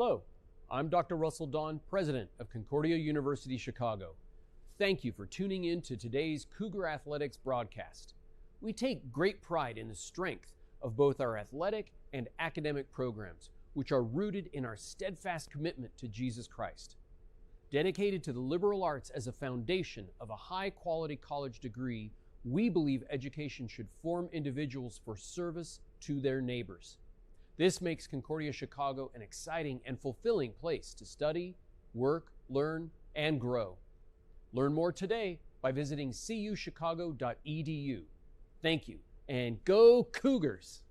Hello, I'm Dr. Russell Don, President of Concordia University Chicago. Thank you for tuning in to today's Cougar Athletics broadcast. We take great pride in the strength of both our athletic and academic programs, which are rooted in our steadfast commitment to Jesus Christ. Dedicated to the liberal arts as a foundation of a high-quality college degree, we believe education should form individuals for service to their neighbors. This makes Concordia Chicago an exciting and fulfilling place to study, work, learn, and grow. Learn more today by visiting cuchicago.edu. Thank you, and go Cougars!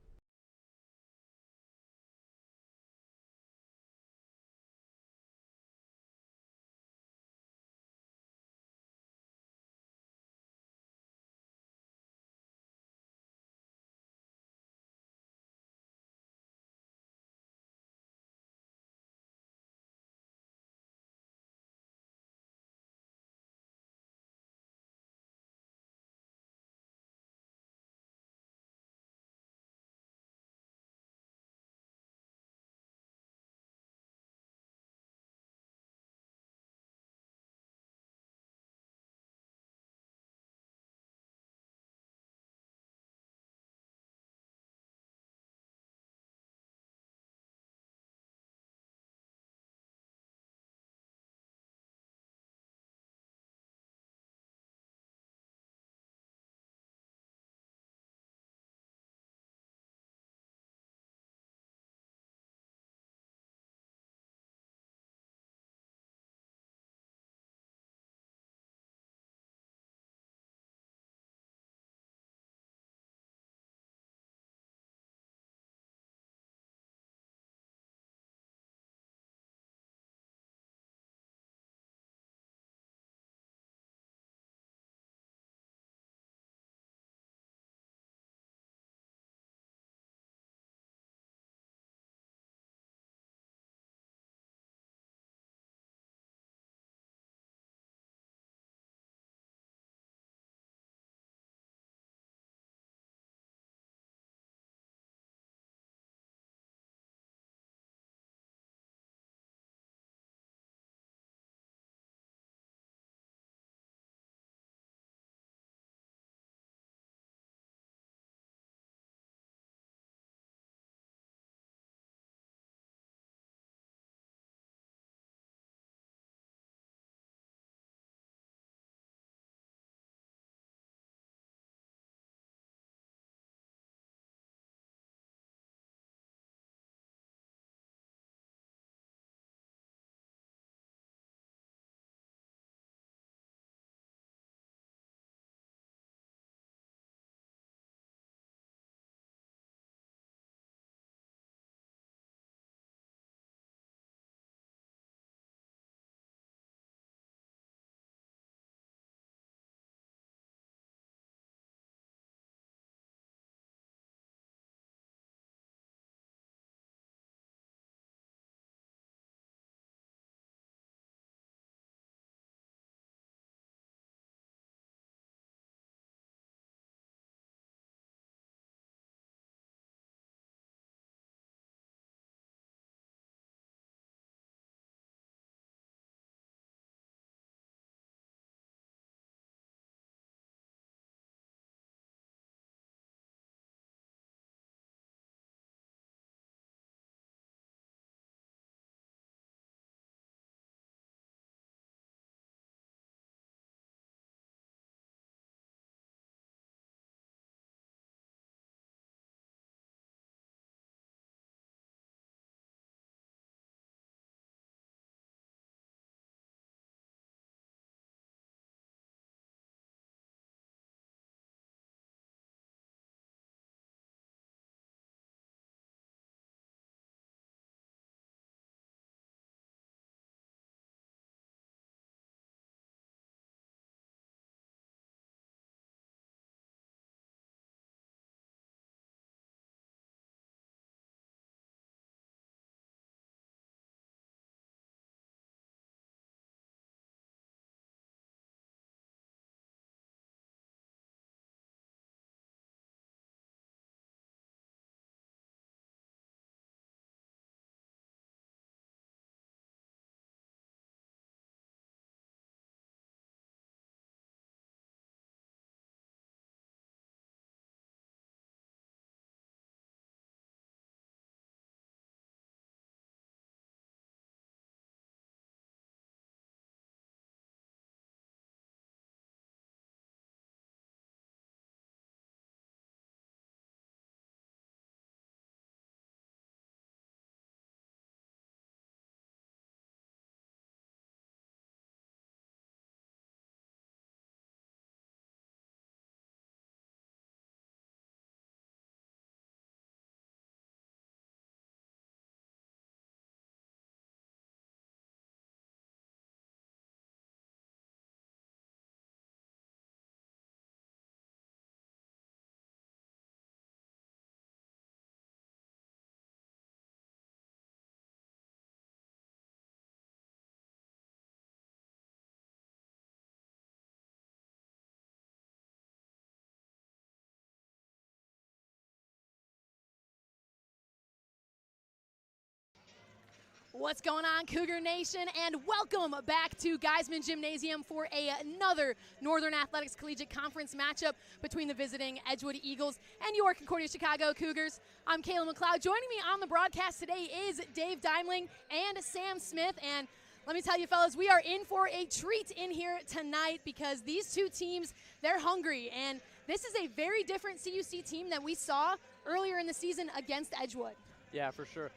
What's going on, Cougar Nation, and welcome back to Geisman Gymnasium for another Northern Athletics Collegiate Conference matchup between the visiting Edgewood Eagles and your Concordia Chicago Cougars. I'm Kayla McLeod. Joining me on the broadcast today is Dave Deimling and Sam Smith, and let me tell you, fellas, we are in for a treat in here tonight because these two teams, they're hungry, and this is a very different CUC team that we saw earlier in the season against Edgewood. Yeah, for sure.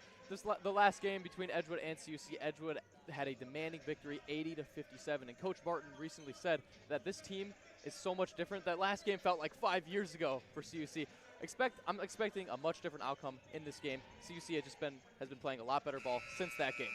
The last game between Edgewood and CUC, Edgewood had a demanding victory, 80-57, and Coach Martin recently said that this team is so much different. That last game felt like 5 years ago for CUC. I'm expecting a much different outcome in this game. CUC has been playing a lot better ball since that game.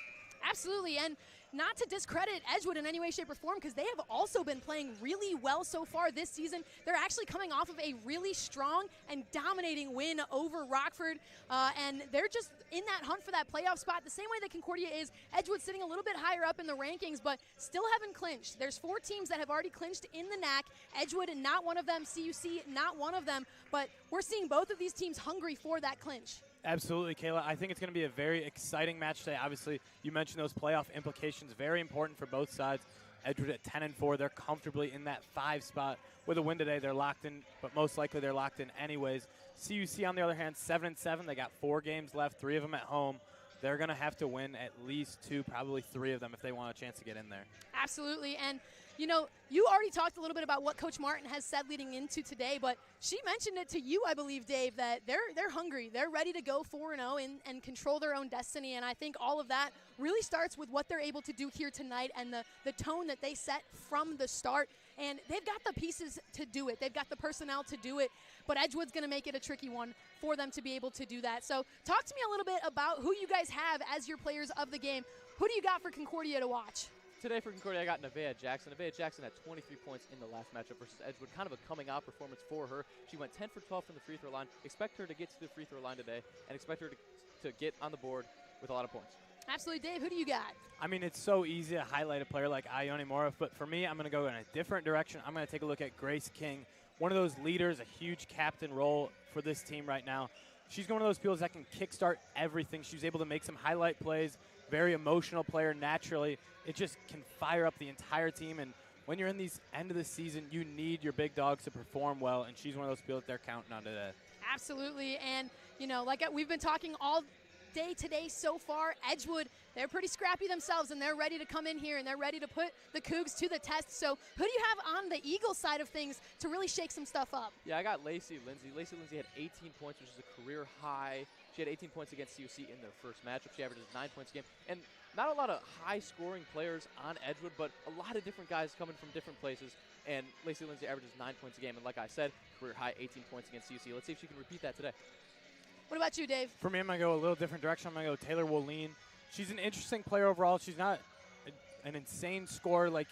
Absolutely, and not to discredit Edgewood in any way, shape, or form, because they have also been playing really well so far this season. They're actually coming off of a really strong and dominating win over Rockford, and they're just in that hunt for that playoff spot the same way that Concordia is. Edgewood sitting a little bit higher up in the rankings, but still haven't clinched. There's 4 teams that have already clinched in the NAC. Edgewood, not one of them. CUC, not one of them, but we're seeing both of these teams hungry for that clinch. Absolutely, Kayla. I think it's going to be a very exciting match today. Obviously, you mentioned those playoff implications, very important for both sides. Edgewood at 10-4, they're comfortably in that 5 spot. With a win today, they're locked in, but most likely they're locked in anyways. CUC, on the other hand, 7-7. They got 4 games left, 3 of them at home. They're going to have to win at least 2, probably 3 of them if they want a chance to get in there. Absolutely, and you know, you already talked a little bit about what Coach Martin has said leading into today, but she mentioned it to you, I believe, Dave, that they're hungry. They're ready to go 4-0 and control their own destiny, and I think all of that really starts with what they're able to do here tonight and the tone that they set from the start, and they've got the pieces to do it. They've got the personnel to do it, but Edgewood's going to make it a tricky one for them to be able to do that. So talk to me a little bit about who you guys have as your players of the game. Who do you got for Concordia to watch? Today for Concordia, I got Nevaeh Jackson. Nevaeh Jackson had 23 points in the last matchup versus Edgewood. Kind of a coming-out performance for her. She went 10 for 12 from the free throw line. Expect her to get to the free throw line today and expect her to get on the board with a lot of points. Absolutely. Dave, who do you got? I mean, it's so easy to highlight a player like Ione Mora, but for me, I'm going to go in a different direction. I'm going to take a look at Grace King, one of those leaders, a huge captain role for this team right now. She's one of those people that can kickstart everything. She was able to make some highlight plays, very emotional player naturally. It just can fire up the entire team, and when you're in these end of the season, you need your big dogs to perform well, and she's one of those people that they're counting on today. Absolutely, and you know, like we've been talking all day today so far, Edgewood, they're pretty scrappy themselves, and they're ready to come in here, and they're ready to put the Cougs to the test. So who do you have on the Eagles side of things to really shake some stuff up? Yeah, I got Lacey Lindsay. Lacey Lindsay had 18 points, which is a career high. She had 18 points against CUC in their first matchup. She averages 9 points a game. And not a lot of high-scoring players on Edgewood, but a lot of different guys coming from different places. And Lacey Lindsay averages 9 points a game. And like I said, career high 18 points against CUC. Let's see if she can repeat that today. What about you, Dave? For me, I'm going to go a little different direction. I'm going to go Taylor Woline. She's an interesting player overall. She's not an insane scorer like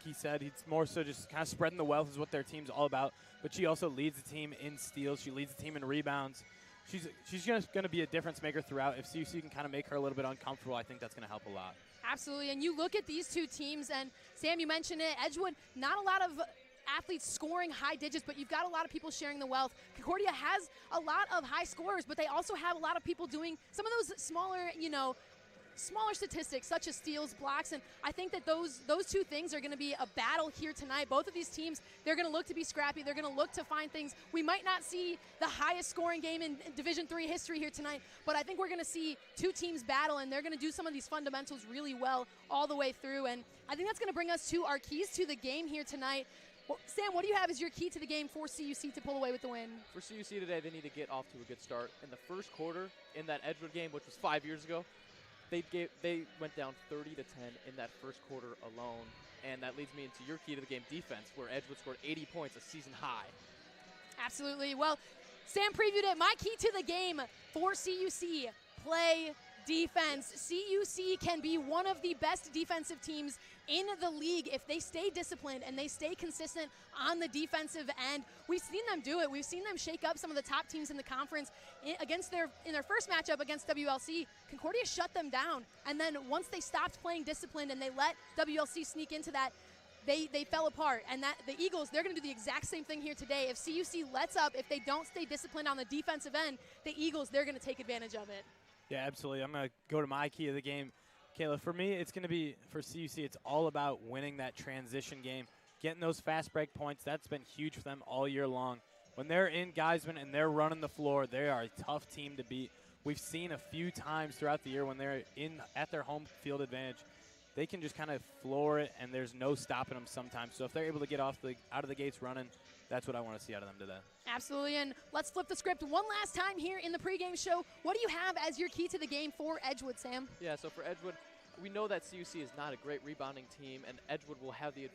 he said. He's more so just kind of spreading the wealth is what their team's all about. But she also leads the team in steals. She leads the team in rebounds. She's just going to be a difference maker throughout. If CUC can kind of make her a little bit uncomfortable, I think that's going to help a lot. Absolutely, and you look at these two teams, and Sam, you mentioned it, Edgewood, not a lot of athletes scoring high digits, but you've got a lot of people sharing the wealth. Concordia has a lot of high scorers, but they also have a lot of people doing some of those smaller statistics such as steals, blocks, and I think that those two things are going to be a battle here tonight. Both of these teams, they're going to look to be scrappy. They're going to look to find things. We might not see the highest scoring game in Division III history here tonight, but I think we're going to see two teams battle, and they're going to do some of these fundamentals really well all the way through, and I think that's going to bring us to our keys to the game here tonight. Well, Sam, what do you have as your key to the game for CUC to pull away with the win? For CUC today, they need to get off to a good start. In the first quarter, in that Edgewood game, which was 5 years ago, they went down 30-10 in that first quarter alone, and that leads me into your key to the game, defense, where Edgewood scored 80 points, a season high. Absolutely. Well, Sam previewed it. My key to the game for CUC, play defense. CUC can be one of the best defensive teams in the league if they stay disciplined and they stay consistent on the defensive end. We've seen them do it. We've seen them shake up some of the top teams in the conference. In their first matchup against WLC, Concordia shut them down. And then once they stopped playing disciplined and they let WLC sneak into that, they fell apart. And that the Eagles, they're going to do the exact same thing here today. If CUC lets up, if they don't stay disciplined on the defensive end, the Eagles, they're going to take advantage of it. Yeah, absolutely. I'm going to go to my key of the game. Kayla, for me, it's going to be, for CUC, it's all about winning that transition game, getting those fast break points. That's been huge for them all year long. When they're in Geisman and they're running the floor, they are a tough team to beat. We've seen a few times throughout the year when they're at their home field advantage, they can just kind of floor it, and there's no stopping them sometimes. So if they're able to get out of the gates running, that's what I want to see out of them today. Absolutely, and let's flip the script one last time here in the pregame show. What do you have as your key to the game for Edgewood, Sam? Yeah, so for Edgewood, we know that CUC is not a great rebounding team, and Edgewood will have the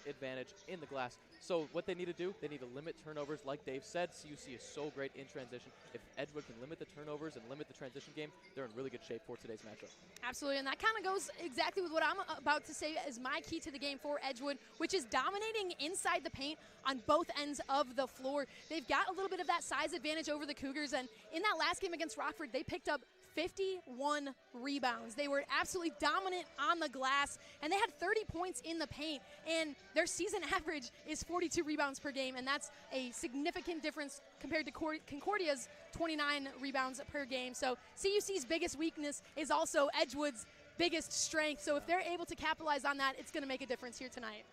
advantage in the glass. So what they need to do, they need to limit turnovers. Like Dave said, CUC is so great in transition. If Edgewood can limit the turnovers and limit the transition game, they're in really good shape for today's matchup. Absolutely, and that kind of goes exactly with what I'm about to say as my key to the game for Edgewood, which is dominating inside the paint on both ends of the floor. They've got a little bit of that size advantage over the Cougars, and in that last game against Rockford, they picked up 51 rebounds. They were absolutely dominant on the glass, and they had 30 points in the paint, and their season average is 42 rebounds per game, and that's a significant difference compared to Concordia's 29 rebounds per game. So CUC's biggest weakness is also Edgewood's biggest strength, so if they're able to capitalize on that, it's going to make a difference here tonight.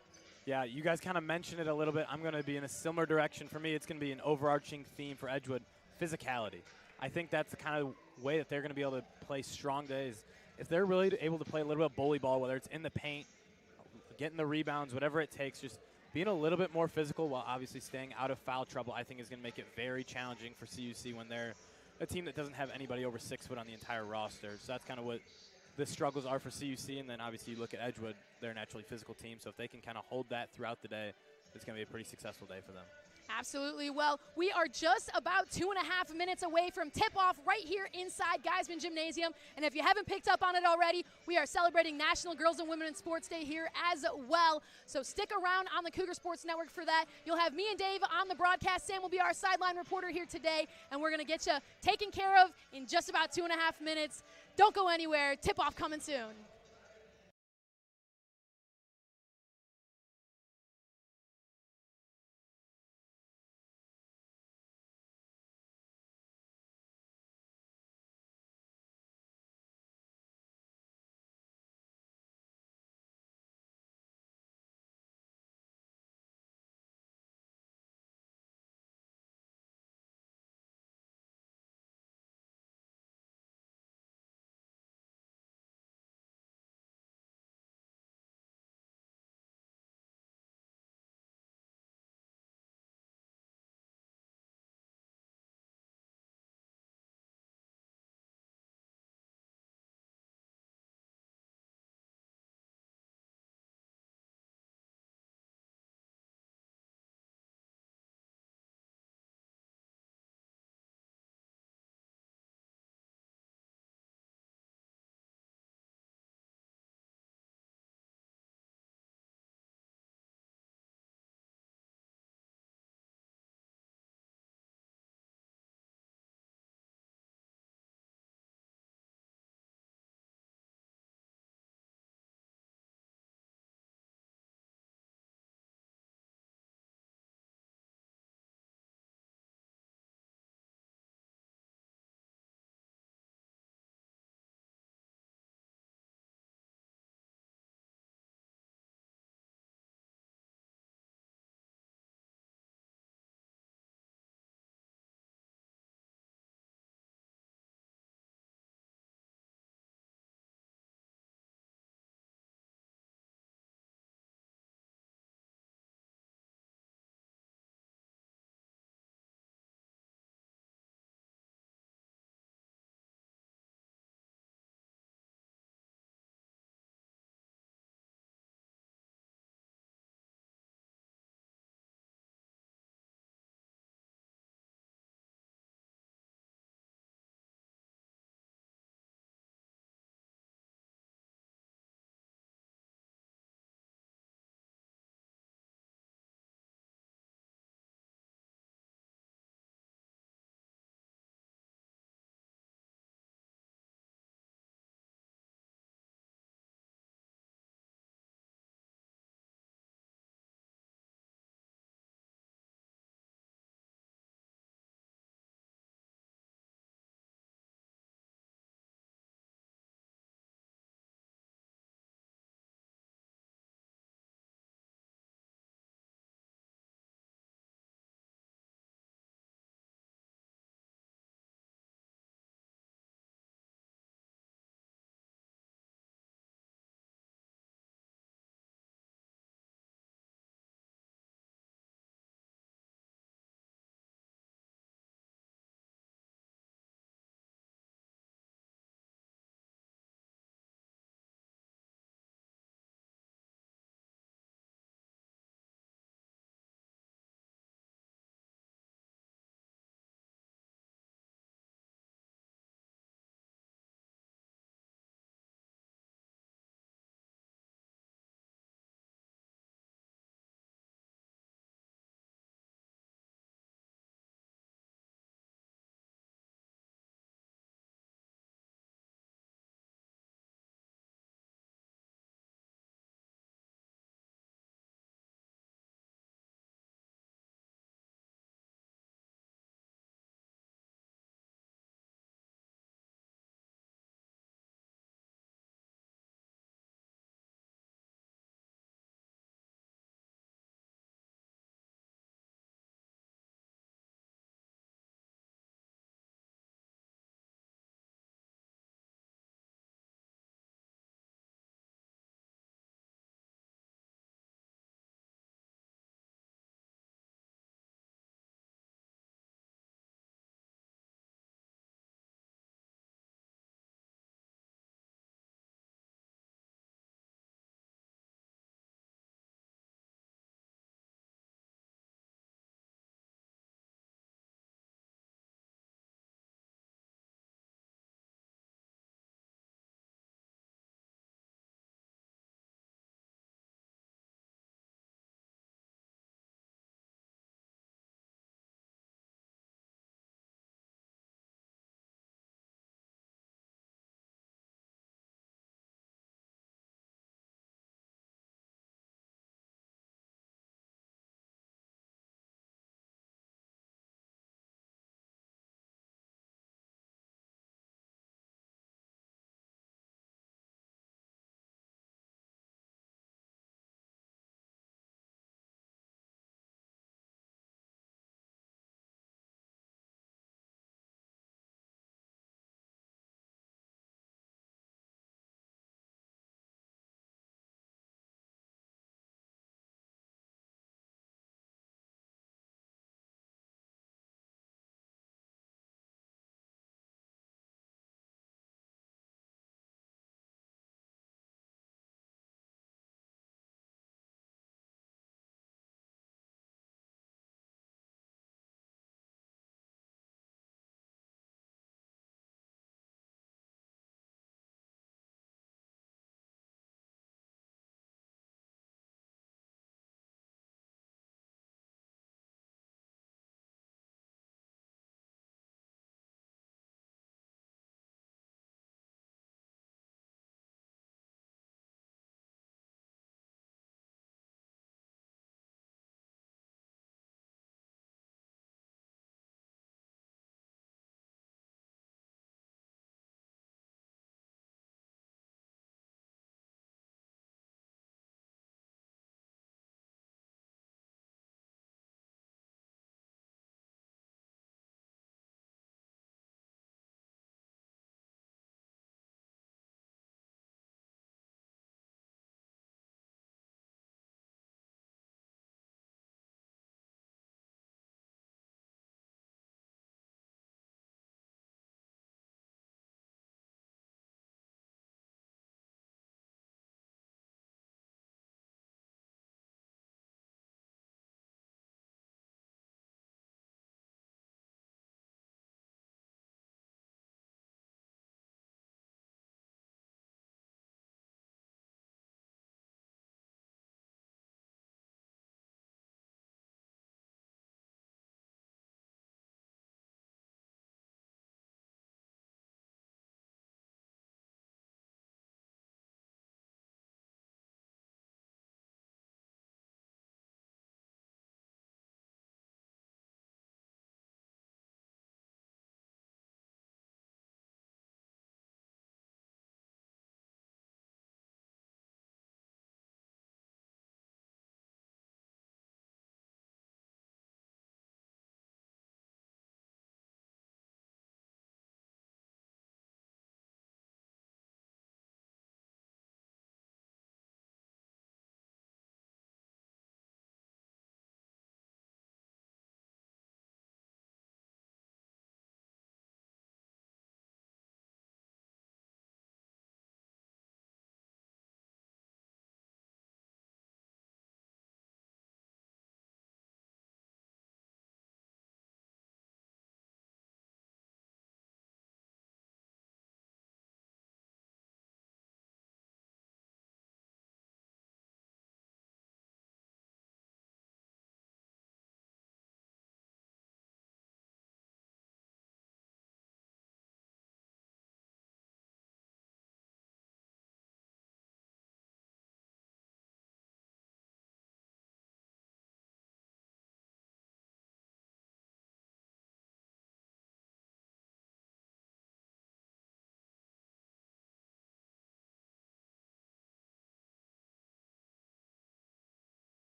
Yeah, you guys kind of mentioned it a little bit. I'm going to be in a similar direction. For me, it's going to be an overarching theme for Edgewood, physicality. I think that's the kind of way that they're going to be able to play strong days. If they're really able to play a little bit of bully ball, whether it's in the paint, getting the rebounds, whatever it takes, just being a little bit more physical while obviously staying out of foul trouble, I think is going to make it very challenging for CUC when they're a team that doesn't have anybody over 6 foot on the entire roster. So that's kind of what the struggles are for CUC, and then obviously you look at Edgewood, they're a naturally physical team, so if they can kind of hold that throughout the day, it's going to be a pretty successful day for them. Absolutely. Well, we are just about 2.5 minutes away from tip-off right here inside Geisman Gymnasium. And if you haven't picked up on it already, we are celebrating National Girls and Women in Sports Day here as well. So stick around on the Cougar Sports Network for that. You'll have me and Dave on the broadcast. Sam will be our sideline reporter here today, and we're going to get you taken care of in just about 2.5 minutes. Don't go anywhere. Tip-off coming soon.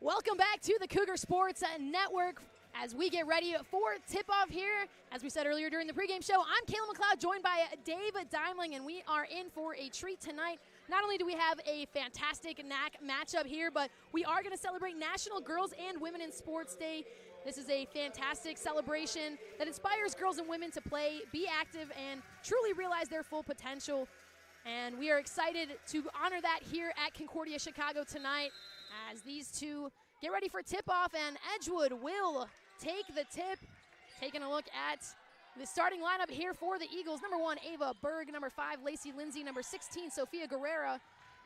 Welcome back to the Cougar Sports Network as we get ready for tip-off here. As we said earlier during the pregame show, I'm Kayla McLeod, joined by Dave Dimling, and we are in for a treat tonight. Not only do we have a fantastic NAC matchup here, but we are going to celebrate National Girls and Women in Sports Day. This is a fantastic celebration that inspires girls and women to play, be active, and truly realize their full potential. And we are excited to honor that here at Concordia Chicago tonight as these two get ready for tip-off, and Edgewood will take the tip. Taking a look at the starting lineup here for the Eagles. Number 1, Ava Berg. Number 5, Lacey Lindsay. Number 16, Sophia Guerrera.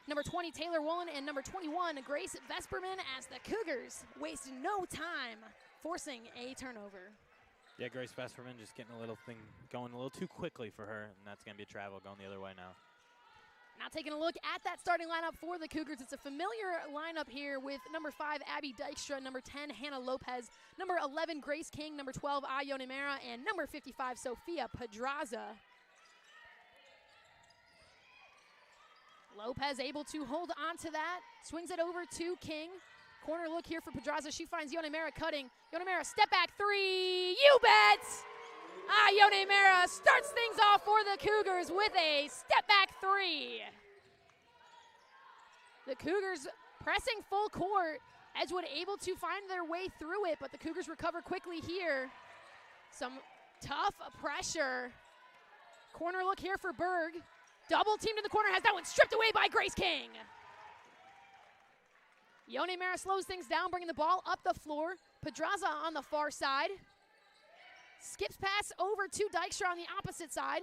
Number 20, Taylor Wolin. And number 21, Grace Vesperman, as the Cougars waste no time forcing a turnover. Yeah, Grace Vesperman just getting a little thing going a little too quickly for her, and that's going to be a travel going the other way now. Now taking a look at that starting lineup for the Cougars. It's a familiar lineup here with number 5, Abby Dykstra, number 10, Hannah Lopez, number 11, Grace King, number 12, Ayone Mera, and number 55, Sophia Pedraza. Lopez able to hold on to that, swings it over to King. Corner look here for Pedraza. She finds Yone Mera cutting. Yone Mera, step back three, you bet! Yone Mera starts things off for the Cougars with a step-back three. The Cougars pressing full court. Edgewood able to find their way through it, but the Cougars recover quickly here. Some tough pressure. Corner look here for Berg. Double teamed in the corner, has that one stripped away by Grace King. Yone Mera slows things down, bringing the ball up the floor. Pedraza on the far side. Skips pass over to Dykstra on the opposite side.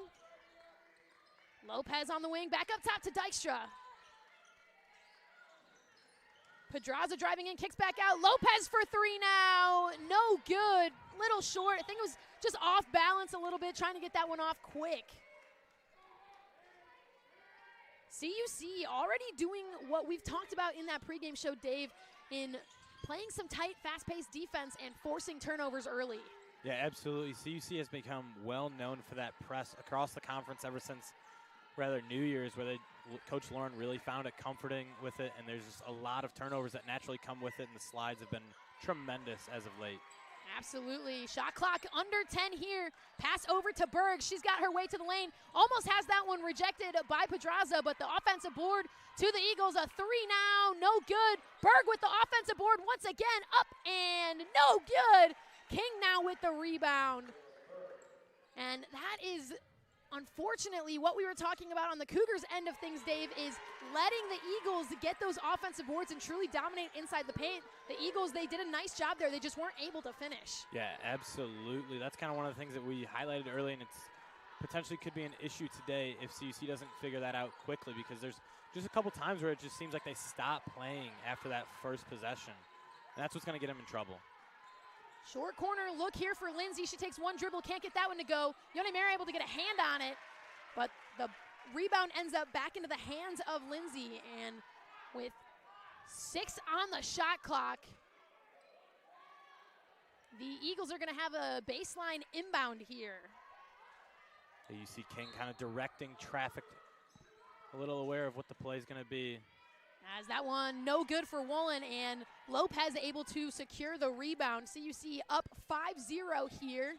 Lopez on the wing, back up top to Dykstra. Pedraza driving in, kicks back out. Lopez for three now, no good. Little short, I think it was just off balance a little bit, trying to get that one off quick. CUC already doing what we've talked about in that pregame show, Dave, in playing some tight, fast-paced defense and forcing turnovers early. Yeah, absolutely. CUC has become well known for that press across the conference ever since New Year's, where Coach Lauren really found it comforting with it, and there's just a lot of turnovers that naturally come with it, and the slides have been tremendous as of late. Absolutely. Shot clock under 10 here. Pass over to Berg. She's got her way to the lane. Almost has that one rejected by Pedraza, but the offensive board to the Eagles. A three now, no good. Berg with the offensive board once again, up and no good. King now with the rebound. And that is unfortunately what we were talking about on the Cougars end of things, Dave, is letting the Eagles get those offensive boards and truly dominate inside the paint. The Eagles, they did a nice job there. They just weren't able to finish. Yeah, absolutely. That's kind of one of the things that we highlighted early, and it's potentially could be an issue today if CUC doesn't figure that out quickly, because there's just a couple times where it just seems like they stop playing after that first possession. And that's what's going to get them in trouble. Short corner look here for Lindsay. She takes one dribble, can't get that one to go. Yone Mera able to get a hand on it, but the rebound ends up back into the hands of Lindsay. And with 6 on the shot clock, the Eagles are going to have a baseline inbound here. You see King kind of directing traffic, a little aware of what the play is going to be. As that one no good for Wolin, and Lopez able to secure the rebound. CUC up 5-0 here.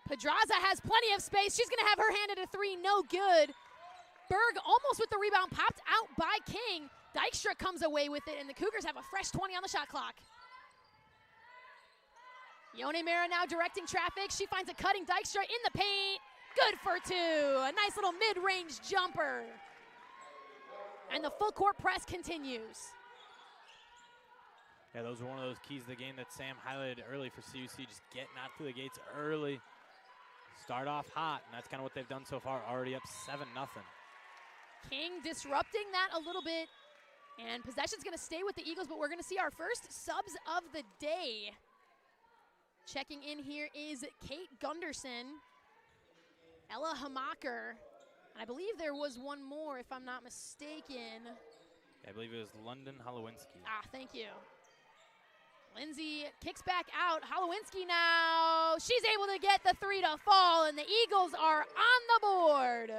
Pedraza has plenty of space. She's going to have her hand at a three, no good. Berg almost with the rebound, popped out by King. Dykstra comes away with it, and the Cougars have a fresh 20 on the shot clock. Yone Mera now directing traffic. She finds a cutting Dykstra in the paint. Good for two. A nice little mid-range jumper. And the full court press continues. Yeah, those were one of those keys of the game that Sam highlighted early for CUC. Just getting out through the gates early. Start off hot, and that's kind of what they've done so far. Already up 7-0. King disrupting that a little bit. And possession's going to stay with the Eagles, but we're going to see our first subs of the day. Checking in here is Kate Gunderson, Ella Hamaker. I believe there was one more, if I'm not mistaken. I believe it was London Holowinski. Thank you. Lindsay kicks back out. Holowinski now. She's able to get the three to fall, and the Eagles are on the board.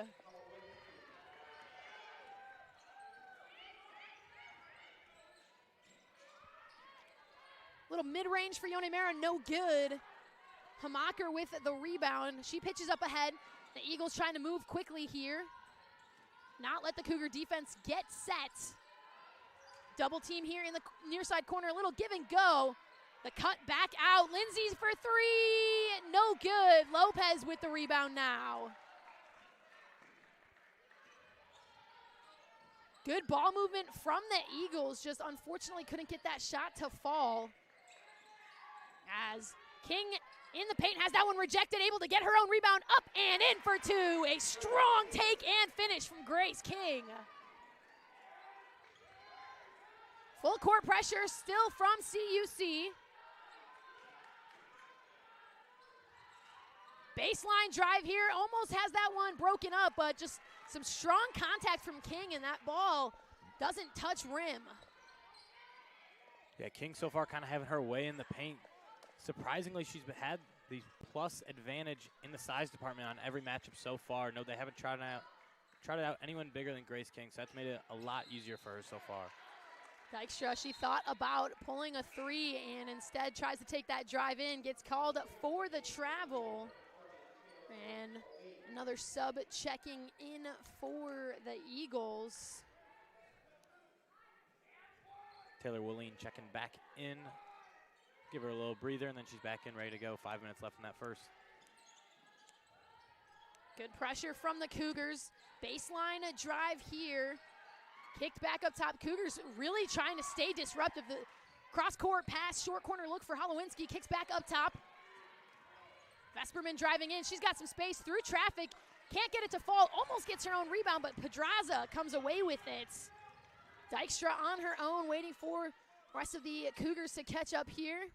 Little mid-range for Yone Mera, no good. Hamaker with the rebound. She pitches up ahead. The Eagles trying to move quickly here. Not let the Cougar defense get set. Double team here in the near side corner. A little give and go. The cut back out. Lindsay's for three. No good. Lopez with the rebound now. Good ball movement from the Eagles. Just unfortunately couldn't get that shot to fall. As King in the paint has that one rejected. Able to get her own rebound up and in for two. A strong take and finish from Grace King. Full court pressure still from CUC. Baseline drive here, almost has that one broken up, but just some strong contact from King, and that ball doesn't touch rim. Yeah, King so far kind of having her way in the paint. Surprisingly, she's had the plus advantage in the size department on every matchup so far. No, they haven't tried out anyone bigger than Grace King, so that's made it a lot easier for her so far. Dykstra, she thought about pulling a three and instead tries to take that drive in, gets called for the travel. And another sub checking in for the Eagles. Taylor Willeen checking back in. Give her a little breather, and then she's back in, ready to go. 5 minutes left in that first. Good pressure from the Cougars. Baseline drive here. Kicked back up top. Cougars really trying to stay disruptive. The cross-court pass, short corner look for Holowinski. Kicks back up top. Vesperman driving in. She's got some space through traffic. Can't get it to fall. Almost gets her own rebound, but Pedraza comes away with it. Dykstra on her own, waiting for the rest of the Cougars to catch up here.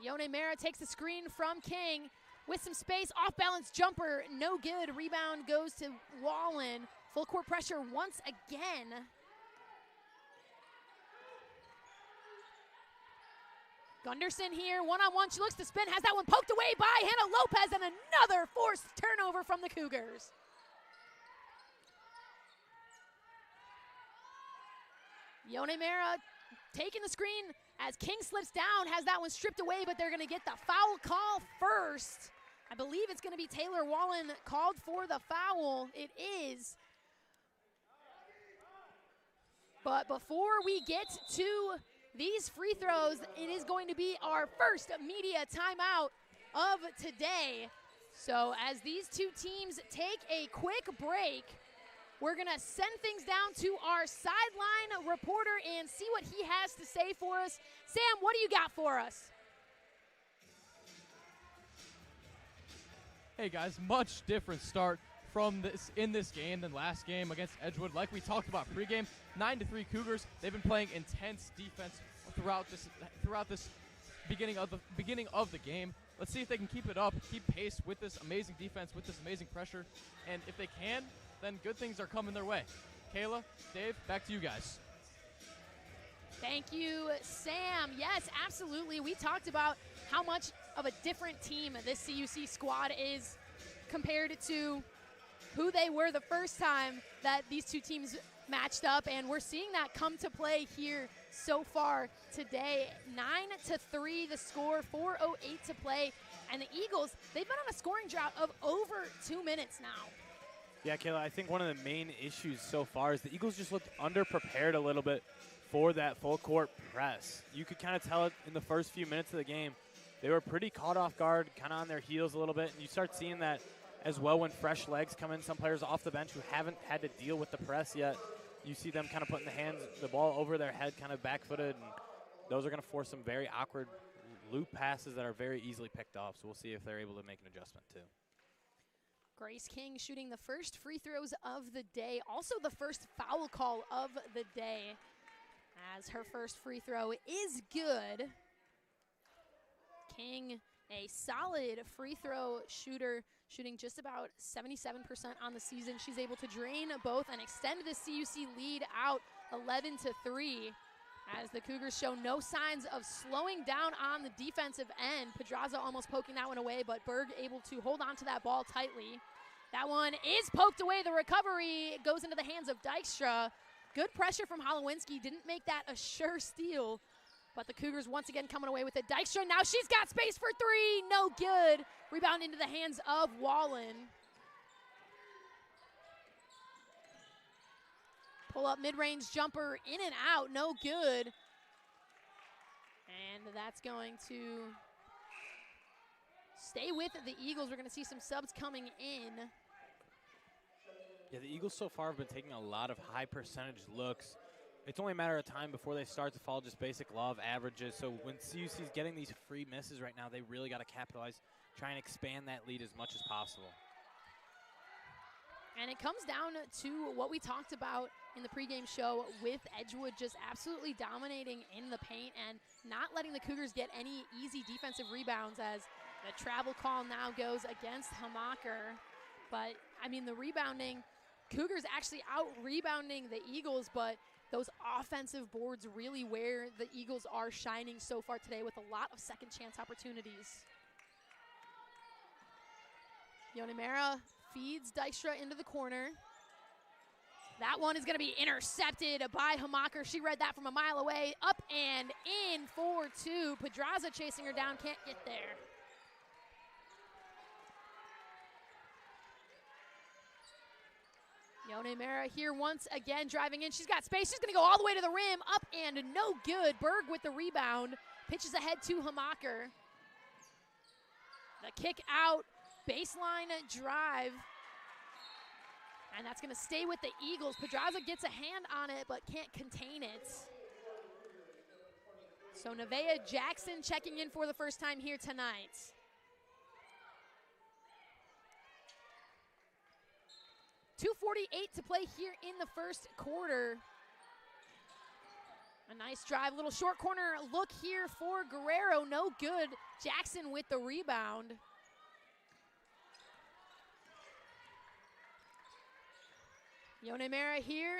Yone Mera takes the screen from King with some space. Off-balance jumper, no good. Rebound goes to Wallen. Full court pressure once again. Gunderson here, one-on-one. She looks to spin, has that one poked away by Hannah Lopez, and another forced turnover from the Cougars. Yone Mera taking the screen as King slips down, has that one stripped away, but they're going to get the foul call first. I believe it's going to be Taylor Wallen called for the foul. It is. But before we get to these free throws, it is going to be our first media timeout of today. So as these two teams take a quick break, we're going to send things down to our sideline reporter and see what he has to say for us. Sam, what do you got for us? Hey guys, much different start from this game than last game against Edgewood. Like we talked about pregame, 9-3 Cougars. They've been playing intense defense throughout this beginning of the game. Let's see if they can keep it up, keep pace with this amazing defense, with this amazing pressure, and if they can, then good things are coming their way. Kayla, Dave, back to you guys. Thank you, Sam. Yes, absolutely. We talked about how much of a different team this CUC squad is compared to who they were the first time that these two teams matched up, and we're seeing that come to play here so far today. 9-3 the score, 4:08 to play, and the Eagles, they've been on a scoring drought of over 2 minutes now. Yeah, Kayla, I think one of the main issues so far is the Eagles just looked underprepared a little bit for that full court press. You could kind of tell it in the first few minutes of the game. They were pretty caught off guard, kind of on their heels a little bit, and you start seeing that as well when fresh legs come in. Some players off the bench who haven't had to deal with the press yet, you see them kind of putting the ball over their head, kind of back-footed, and those are going to force some very awkward loop passes that are very easily picked off. So we'll see if they're able to make an adjustment too. Grace King shooting the first free throws of the day, also the first foul call of the day, as her first free throw is good. King, a solid free throw shooter, shooting just about 77% on the season. She's able to drain both and extend the CUC lead out 11-3. As the Cougars show no signs of slowing down on the defensive end. Pedraza almost poking that one away, but Berg able to hold on to that ball tightly. That one is poked away. The recovery goes into the hands of Dykstra. Good pressure from Holowinski. Didn't make that a sure steal, But the Cougars once again coming away with it. Dykstra, now she's got space for three. No good. Rebound into the hands of Wallen. Pull up mid-range jumper in and out. No good. And that's going to stay with the Eagles. We're going to see some subs coming in. Yeah, the Eagles so far have been taking a lot of high percentage looks. It's only a matter of time before they start to follow just basic law of averages. So when CUC's getting these free misses right now, they really got to capitalize, try and expand that lead as much as possible. And it comes down to what we talked about in the pregame show with Edgewood just absolutely dominating in the paint and not letting the Cougars get any easy defensive rebounds, as the travel call now goes against Hamacher. But, I mean, the rebounding, Cougars actually out-rebounding the Eagles, but those offensive boards really where the Eagles are shining so far today with a lot of second chance opportunities. Yonemera feeds Dykstra into the corner. That one is going to be intercepted by Hamacher. She read that from a mile away. Up and in for two. Pedraza chasing her down, can't get there. Yonemera here once again driving in. She's got space. She's going to go all the way to the rim. Up and no good. Berg with the rebound. Pitches ahead to Hamacher. The kick out. Baseline drive. And that's going to stay with the Eagles. Pedraza gets a hand on it, but can't contain it. So Nevaeh Jackson checking in for the first time here tonight. .248 to play here in the first quarter. A nice drive, little short corner look here for Guerrero. No good. Jackson with the rebound. Yonemera here.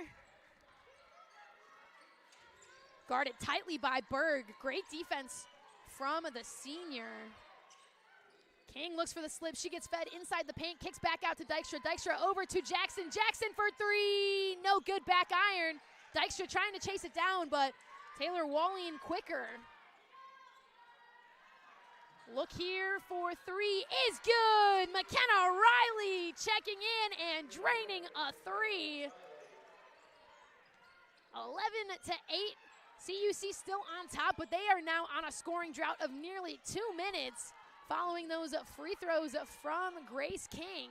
Guarded tightly by Berg. Great defense from the senior. King looks for the slip. She gets fed inside the paint. Kicks back out to Dykstra. Dykstra over to Jackson. Jackson for three. No good, back iron. Dykstra trying to chase it down, but Taylor Wallen quicker. Look here for three is good. McKenna Riley checking in and draining a three. 11-8. CUC still on top, but they are now on a scoring drought of nearly 2 minutes following those free throws from Grace King.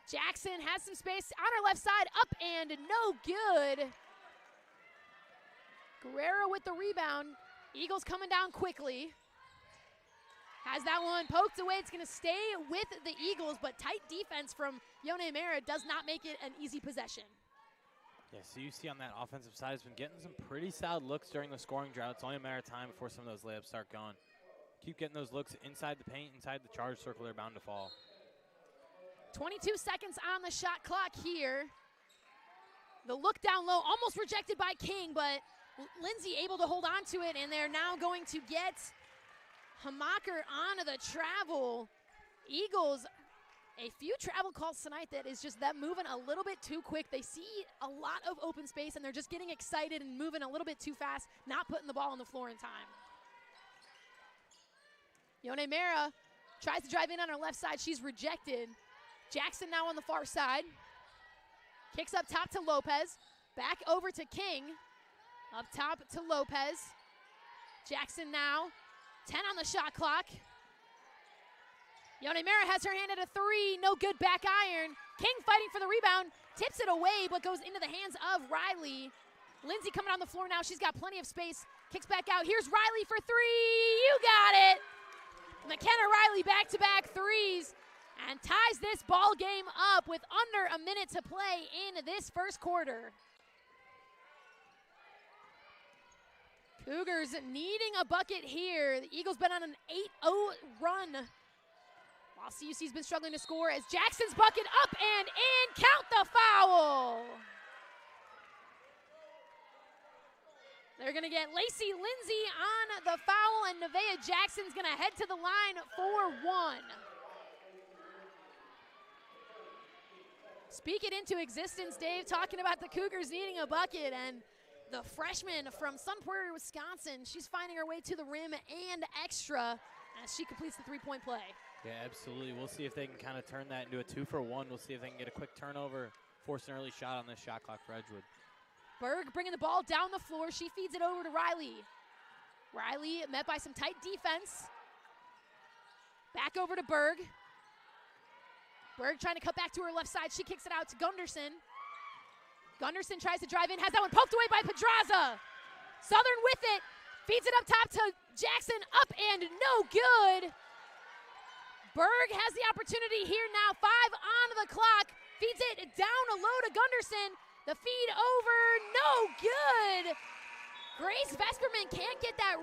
Jackson has some space on her left side, up and no good. Guerrero with the rebound. Eagles coming down quickly. Has that one poked away. It's going to stay with the Eagles, but tight defense from Yonemera does not make it an easy possession. Yeah, CUC on that offensive side has been getting some pretty solid looks during the scoring drought. It's only a matter of time before some of those layups start going. Keep getting those looks inside the paint, inside the charge circle. They're bound to fall. 22 seconds on the shot clock here. The look down low, almost rejected by King, but Lindsay able to hold on to it, and they're now going to get Hamacher on the travel. Eagles, a few travel calls tonight that is just them moving a little bit too quick. They see a lot of open space, and they're just getting excited and moving a little bit too fast, not putting the ball on the floor in time. Yonemera tries to drive in on her left side. She's rejected. Jackson now on the far side. Kicks up top to Lopez. Back over to King. Up top to Lopez. Jackson now. 10 on the shot clock. Yonemera has her hand at a three. No good, back iron. King fighting for the rebound. Tips it away, but goes into the hands of Riley. Lindsay coming on the floor now. She's got plenty of space. Kicks back out. Here's Riley for three. You got it. McKenna Riley back-to-back threes and ties this ball game up with under a minute to play in this first quarter. Cougars needing a bucket here. The Eagles been on an 8-0 run, while CUC's been struggling to score as Jackson's bucket up and in. Count the foul. They're going to get Lacey Lindsay on the foul, and Nevaeh Jackson's going to head to the line for one. Speak it into existence, Dave, talking about the Cougars needing a bucket, and the freshman from Sun Prairie, Wisconsin. She's finding her way to the rim and extra as she completes the three-point play. Yeah, absolutely. We'll see if they can kind of turn that into a 2-for-1. We'll see if they can get a quick turnover, force an early shot on this shot clock for Edgewood. Berg bringing the ball down the floor. She feeds it over to Riley. Riley met by some tight defense. Back over to Berg. Berg trying to cut back to her left side. She kicks it out to Gunderson. Gunderson tries to drive in, has that one poked away by Pedraza. Southern with it, feeds it up top to Jackson, up and no good. Berg has the opportunity here now, 5 on the clock. Feeds it down low to Gunderson. The feed over, no good. Grace Vesperman can't get that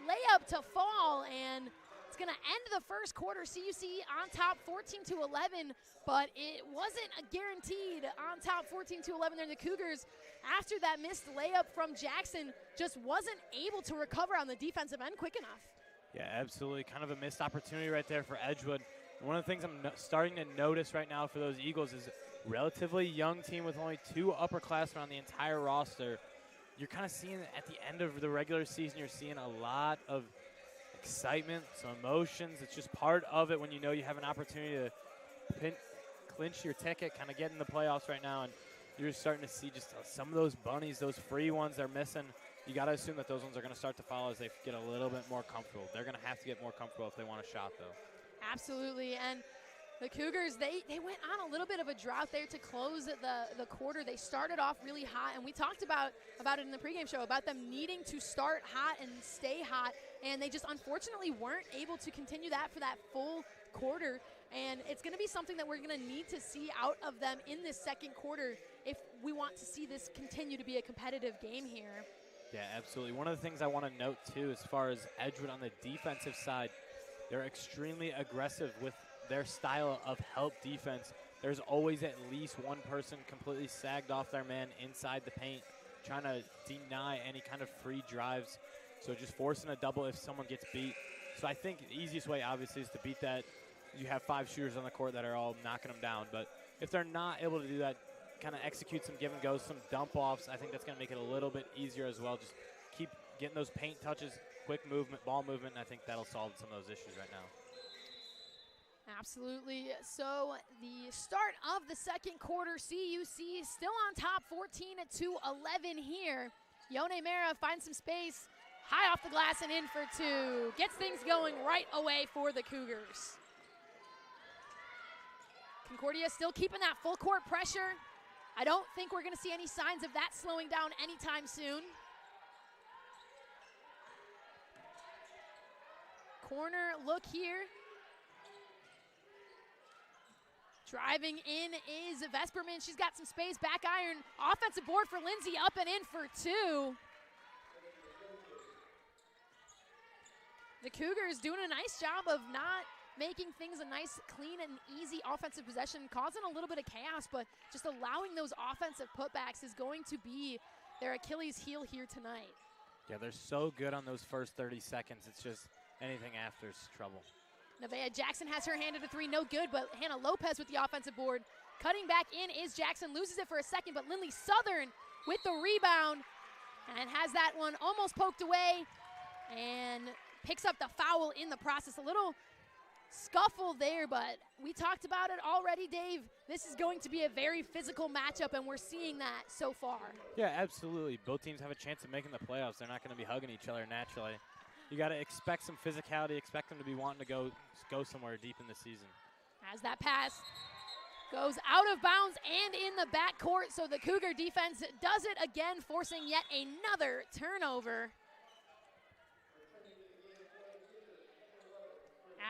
layup to fall, and it's going to end the first quarter. CUC on top 14-11, but it wasn't a guaranteed on top 14-11 there. The Cougars, after that missed layup from Jackson, just wasn't able to recover on the defensive end quick enough. Yeah, absolutely. Kind of a missed opportunity right there for Edgewood. And one of the things I'm starting to notice right now for those Eagles is a relatively young team with only 2 upperclassmen on the entire roster. You're kind of seeing at the end of the regular season, you're seeing a lot of excitement, some emotions. It's just part of it when you know you have an opportunity to clinch your ticket, kind of get in the playoffs right now. And you're starting to see just some of those bunnies, those free ones they're missing. You got to assume that those ones are going to start to follow as they get a little bit more comfortable. They're going to have to get more comfortable if they want a shot, though. Absolutely, and the Cougars, they went on a little bit of a drought there to close the quarter. They started off really hot, and we talked about it in the pregame show, about them needing to start hot and stay hot, and they just unfortunately weren't able to continue that for that full quarter. And it's going to be something that we're going to need to see out of them in this second quarter if we want to see this continue to be a competitive game here. Yeah, absolutely. One of the things I want to note, too, as far as Edgewood on the defensive side, they're extremely aggressive with their style of help defense. There's always at least one person completely sagged off their man inside the paint, trying to deny any kind of free drives. So just forcing a double if someone gets beat. So I think the easiest way, obviously, is to beat that. You have 5 shooters on the court that are all knocking them down. But if they're not able to do that, kind of execute some give and goes, some dump offs, I think that's going to make it a little bit easier as well. Just keep getting those paint touches, quick movement, ball movement, and I think that'll solve some of those issues right now. Absolutely. So the start of the second quarter, CUC still on top 14-11 here. Yone Mera finds some space, high off the glass and in for 2. Gets things going right away for the Cougars. Concordia still keeping that full court pressure. I don't think we're going to see any signs of that slowing down anytime soon. Corner look here. Driving in is Vesperman. She's got some space, back iron. Offensive board for Lindsay, up and in for 2. The Cougars doing a nice job of not making things a nice, clean, and easy offensive possession, causing a little bit of chaos, but just allowing those offensive putbacks is going to be their Achilles heel here tonight. Yeah, they're so good on those first 30 seconds. It's just anything after is trouble. Nevaeh Jackson has her hand at a 3, no good, but Hannah Lopez with the offensive board. Cutting back in is Jackson, loses it for a second, but Lindley Southern with the rebound and has that one almost poked away and picks up the foul in the process. A little scuffle there, but we talked about it already, Dave. This is going to be a very physical matchup, and we're seeing that so far. Yeah, absolutely. Both teams have a chance of making the playoffs. They're not going to be hugging each other naturally. You got to expect some physicality, expect them to be wanting to go somewhere deep in the season. As that pass goes out of bounds and in the backcourt, so the Cougar defense does it again, forcing yet another turnover.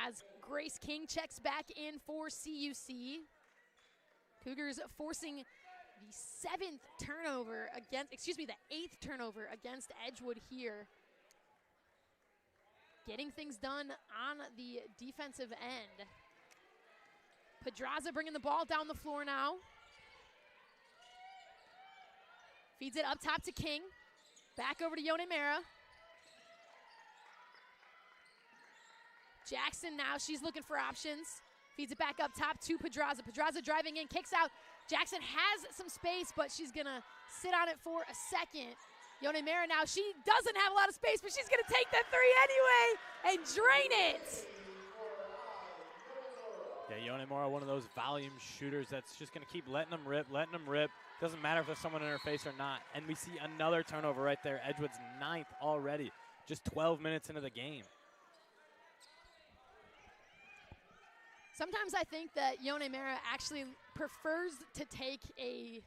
As Grace King checks back in for CUC. Cougars forcing the 8th turnover against Edgewood here. Getting things done on the defensive end. Pedraza bringing the ball down the floor now. Feeds it up top to King. Back over to Yone Mera. Jackson now, she's looking for options. Feeds it back up top to Pedraza. Pedraza driving in, kicks out. Jackson has some space, but she's going to sit on it for a second. Yone Mera now, she doesn't have a lot of space, but she's going to take that three anyway and drain it. Yeah, Yone Mora, one of those volume shooters that's just going to keep letting them rip. Doesn't matter if there's someone in her face or not. And we see another turnover right there. Edgewood's 9th already, just 12 minutes into the game. Sometimes I think that Yone Mera actually prefers to take a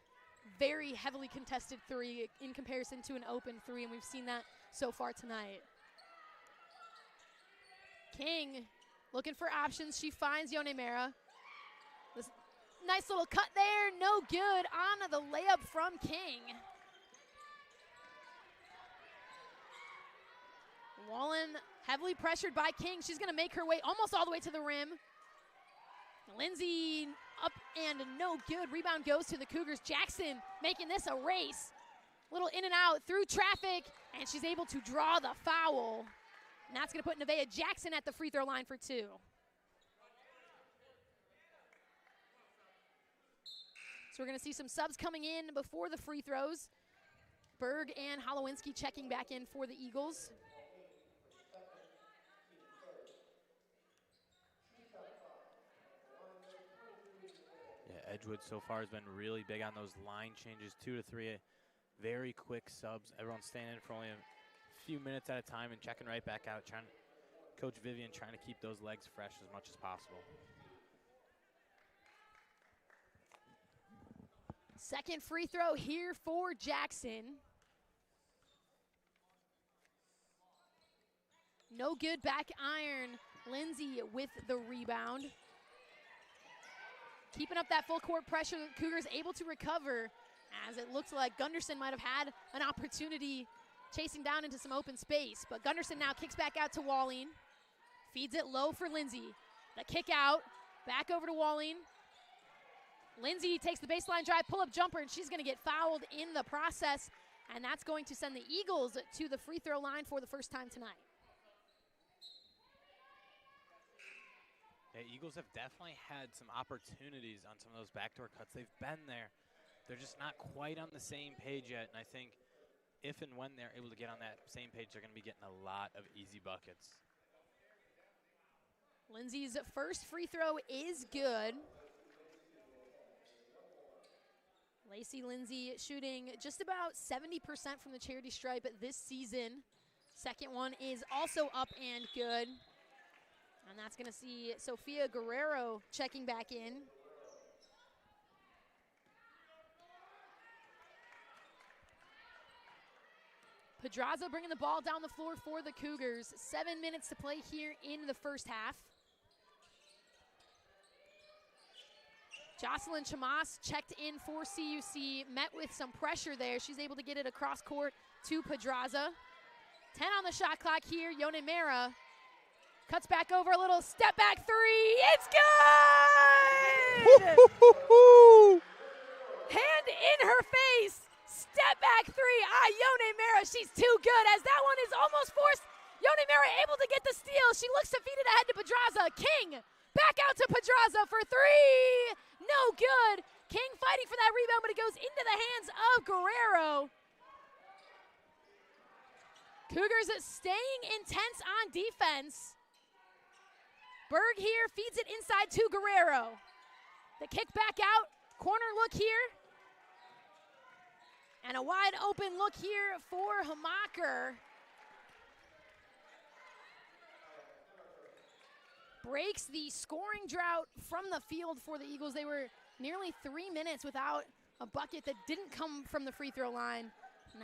very heavily contested three in comparison to an open three, and we've seen that so far tonight. King looking for options. She finds Yone Mera. This nice little cut there, no good on the layup from King. Wallen heavily pressured by King. She's going to make her way almost all the way to the rim. Lindsay up and no good. Rebound goes to the Cougars. Jackson making this a race. Little in and out through traffic, and she's able to draw the foul. And that's going to put Nevaeh Jackson at the free throw line for 2. So we're going to see some subs coming in before the free throws. Berg and Holowinski checking back in for the Eagles. Edgewood so far has been really big on those line changes, 2 to 3, very quick subs. Everyone's staying in for only a few minutes at a time and checking right back out. Coach Vivian trying to keep those legs fresh as much as possible. Second free throw here for Jackson. No good, back iron. Lindsay with the rebound. Keeping up that full court pressure, the Cougars able to recover, as it looks like Gunderson might have had an opportunity chasing down into some open space. But Gunderson now kicks back out to Walleen. Feeds it low for Lindsay. The kick out, back over to Walleen. Lindsay takes the baseline drive, pull-up jumper, and she's going to get fouled in the process. And that's going to send the Eagles to the free throw line for the first time tonight. The Eagles have definitely had some opportunities on some of those backdoor cuts. They've been there. They're just not quite on the same page yet. And I think if and when they're able to get on that same page, they're going to be getting a lot of easy buckets. Lindsay's first free throw is good. Lacey Lindsay shooting just about 70% from the charity stripe this season. Second one is also up and good. And that's going to see Sofia Guerrero checking back in. Pedraza bringing the ball down the floor for the Cougars. 7 minutes to play here in the first half. Jocelyn Chamas checked in for CUC, met with some pressure there. She's able to get it across court to Pedraza. 10 on the shot clock here. Yone Mera cuts back over, a little step back three. It's good! Hand in her face. Step back three. Yone Mera, she's too good, as that one is almost forced. Yone Mera able to get the steal. She looks to feed it ahead to Pedraza. King back out to Pedraza for three. No good. King fighting for that rebound, but it goes into the hands of Guerrero. Cougars staying intense on defense. Berg here feeds it inside to Guerrero. The kick back out, corner look here. And a wide open look here for Hamacher. Breaks the scoring drought from the field for the Eagles. They were nearly 3 minutes without a bucket that didn't come from the free throw line. And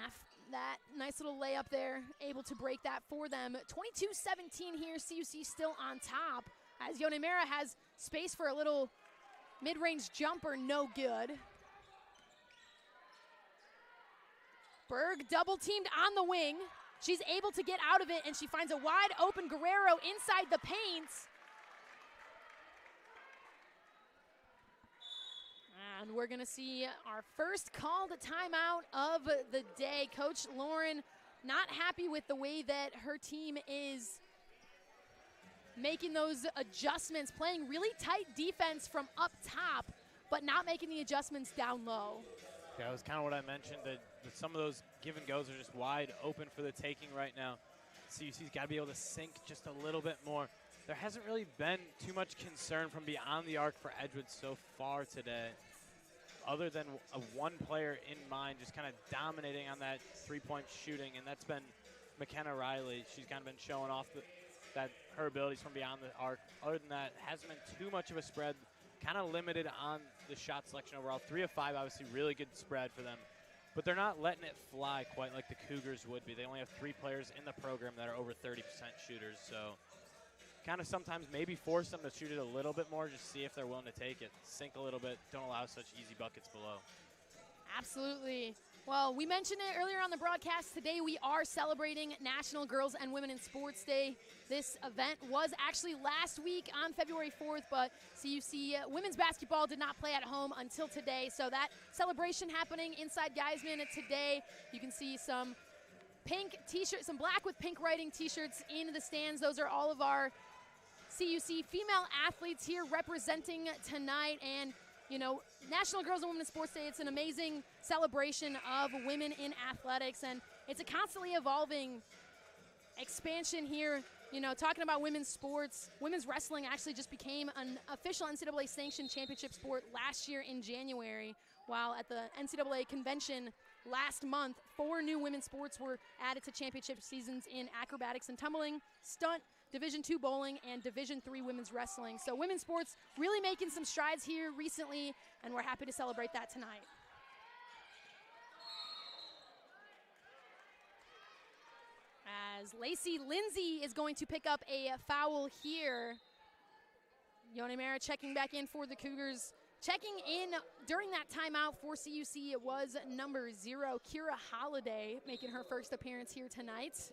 that nice little layup there, able to break that for them. 22-17 here, CUC still on top, as Yone Mera has space for a little mid-range jumper, no good. Berg double-teamed on the wing. She's able to get out of it, and she finds a wide open Guerrero inside the paint. And we're going to see our first called timeout of the day. Coach Lauren not happy with the way that her team is making those adjustments, playing really tight defense from up top, but not making the adjustments down low. Yeah, that was kind of what I mentioned, that some of those give and goes are just wide open for the taking right now. CUC's got to be able to sink just a little bit more. There hasn't really been too much concern from beyond the arc for Edgewood so far today, other than one player in mind just kind of dominating on that three-point shooting, and that's been McKenna Riley. She's kind of been showing off that her abilities from beyond the arc. Other than that, hasn't been too much of a spread, kind of limited on the shot selection overall. 3 of 5, obviously really good spread for them, but they're not letting it fly quite like the Cougars would be. They only have 3 players in the program that are over 30% shooters, so kind of sometimes maybe force them to shoot it a little bit more, just see if they're willing to take it, sink a little bit, don't allow such easy buckets below. Absolutely. Well, we mentioned it earlier on the broadcast. Today we are celebrating National Girls and Women in Sports Day. This event was actually last week on February 4th, but CUC women's basketball did not play at home until today. So that celebration happening inside Geisman today. You can see some pink t-shirts, some black with pink writing t-shirts in the stands. Those are all of our CUC female athletes here representing tonight. And you know, National Girls and Women in Sports Day, it's an amazing celebration of women in athletics, and it's a constantly evolving expansion here. You know, talking about women's sports, women's wrestling actually just became an official NCAA sanctioned championship sport last year in January, while at the NCAA convention last month, 4 new women's sports were added to championship seasons in acrobatics and tumbling, stunt, Division II bowling, and Division III women's wrestling. So women's sports really making some strides here recently, and we're happy to celebrate that tonight. As Lacey Lindsay is going to pick up a foul here. Yone Mara checking back in for the Cougars. Checking in during that timeout for CUC, it was number 0, Kira Holiday, making her first appearance here tonight.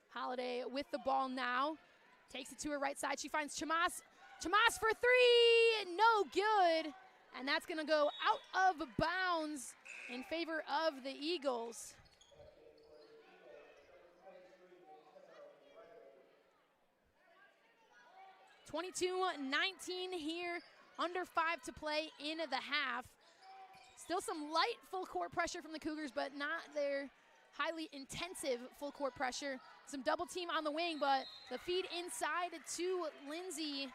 Holiday with the ball now, takes it to her right side. She finds Chamas. Chamas for 3, no good. And that's gonna go out of bounds in favor of the Eagles. (22-19) here, under 5 to play in the half. Still some light full court pressure from the Cougars, but not their highly intensive full court pressure. Some double team on the wing, but the feed inside to Lindsay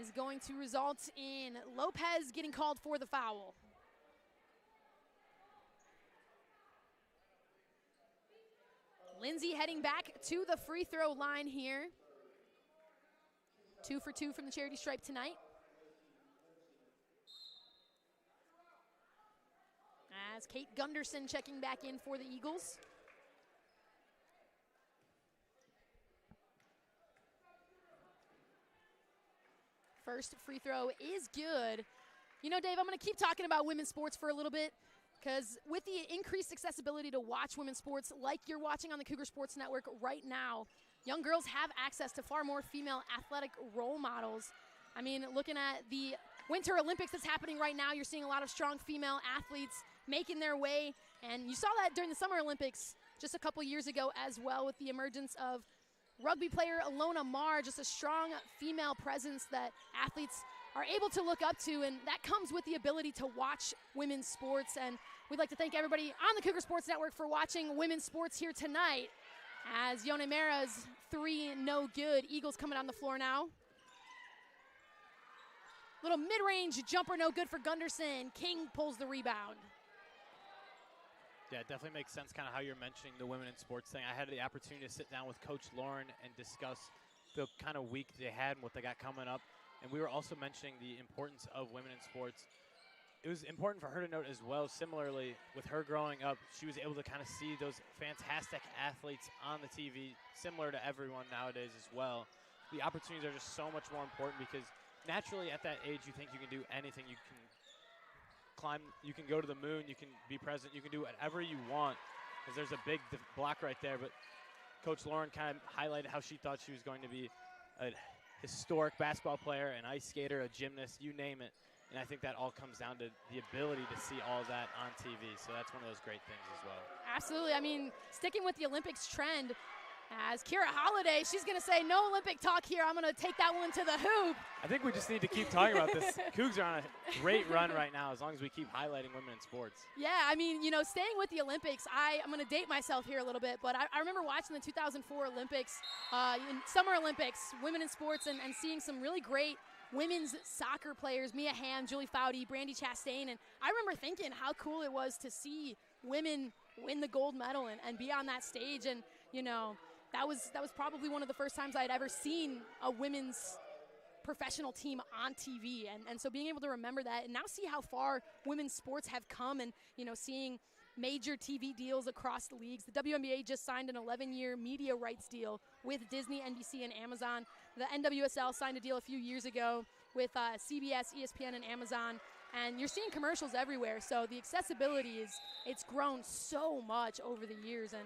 is going to result in Lopez getting called for the foul. Lindsay heading back to the free throw line here. 2 for 2 from the charity stripe tonight. As Kate Gunderson checking back in for the Eagles. First free throw is good. You know, Dave, I'm going to keep talking about women's sports for a little bit, because with the increased accessibility to watch women's sports like you're watching on the Cougar Sports Network right now, young girls have access to far more female athletic role models. I mean, looking at the Winter Olympics that's happening right now, you're seeing a lot of strong female athletes making their way, and you saw that during the Summer Olympics just a couple years ago as well, with the emergence of rugby player Alona Marr, just a strong female presence that athletes are able to look up to, and that comes with the ability to watch women's sports. And we'd like to thank everybody on the Cougar Sports Network for watching women's sports here tonight, as Yone Mara's 3 no good. Eagles coming on the floor now. Little mid-range jumper, no good for Gunderson. King pulls the rebound. Yeah, it definitely makes sense kind of how you're mentioning the women in sports thing. I had the opportunity to sit down with Coach Lauren and discuss the kind of week they had and what they got coming up. And we were also mentioning the importance of women in sports. It was important for her to note as well, similarly, with her growing up, she was able to kind of see those fantastic athletes on the TV, similar to everyone nowadays as well. The opportunities are just so much more important, because naturally at that age you think you can do anything. You can climb, you can go to the moon, you can be president, you can do whatever you want, because there's a big block right there. But Coach Lauren kind of highlighted how she thought she was going to be a historic basketball player, an ice skater, a gymnast, you name it. And I think that all comes down to the ability to see all that on TV. So that's one of those great things as well. Absolutely. I mean, sticking with the Olympics trend, As Kira Holiday, she's going to say, no Olympic talk here. I'm going to take that one to the hoop. I think we just need to keep talking about this. Cougs are on a great run right now as long as we keep highlighting women in sports. Yeah, I mean, you know, staying with the Olympics, I'm going to date myself here a little bit, but I remember watching the 2004 Olympics, Summer Olympics, women in sports, and seeing some really great women's soccer players, Mia Hamm, Julie Foudy, Brandy Chastain, and I remember thinking how cool it was to see women win the gold medal and be on that stage, and, you know, that was probably one of the first times I had ever seen a women's professional team on TV. And so being able to remember that and now see how far women's sports have come and, you know, seeing major TV deals across the leagues. The WNBA just signed an 11-year media rights deal with Disney, NBC, and Amazon. The NWSL signed a deal a few years ago with CBS, ESPN, and Amazon. And you're seeing commercials everywhere. So the accessibility it's grown so much over the years. And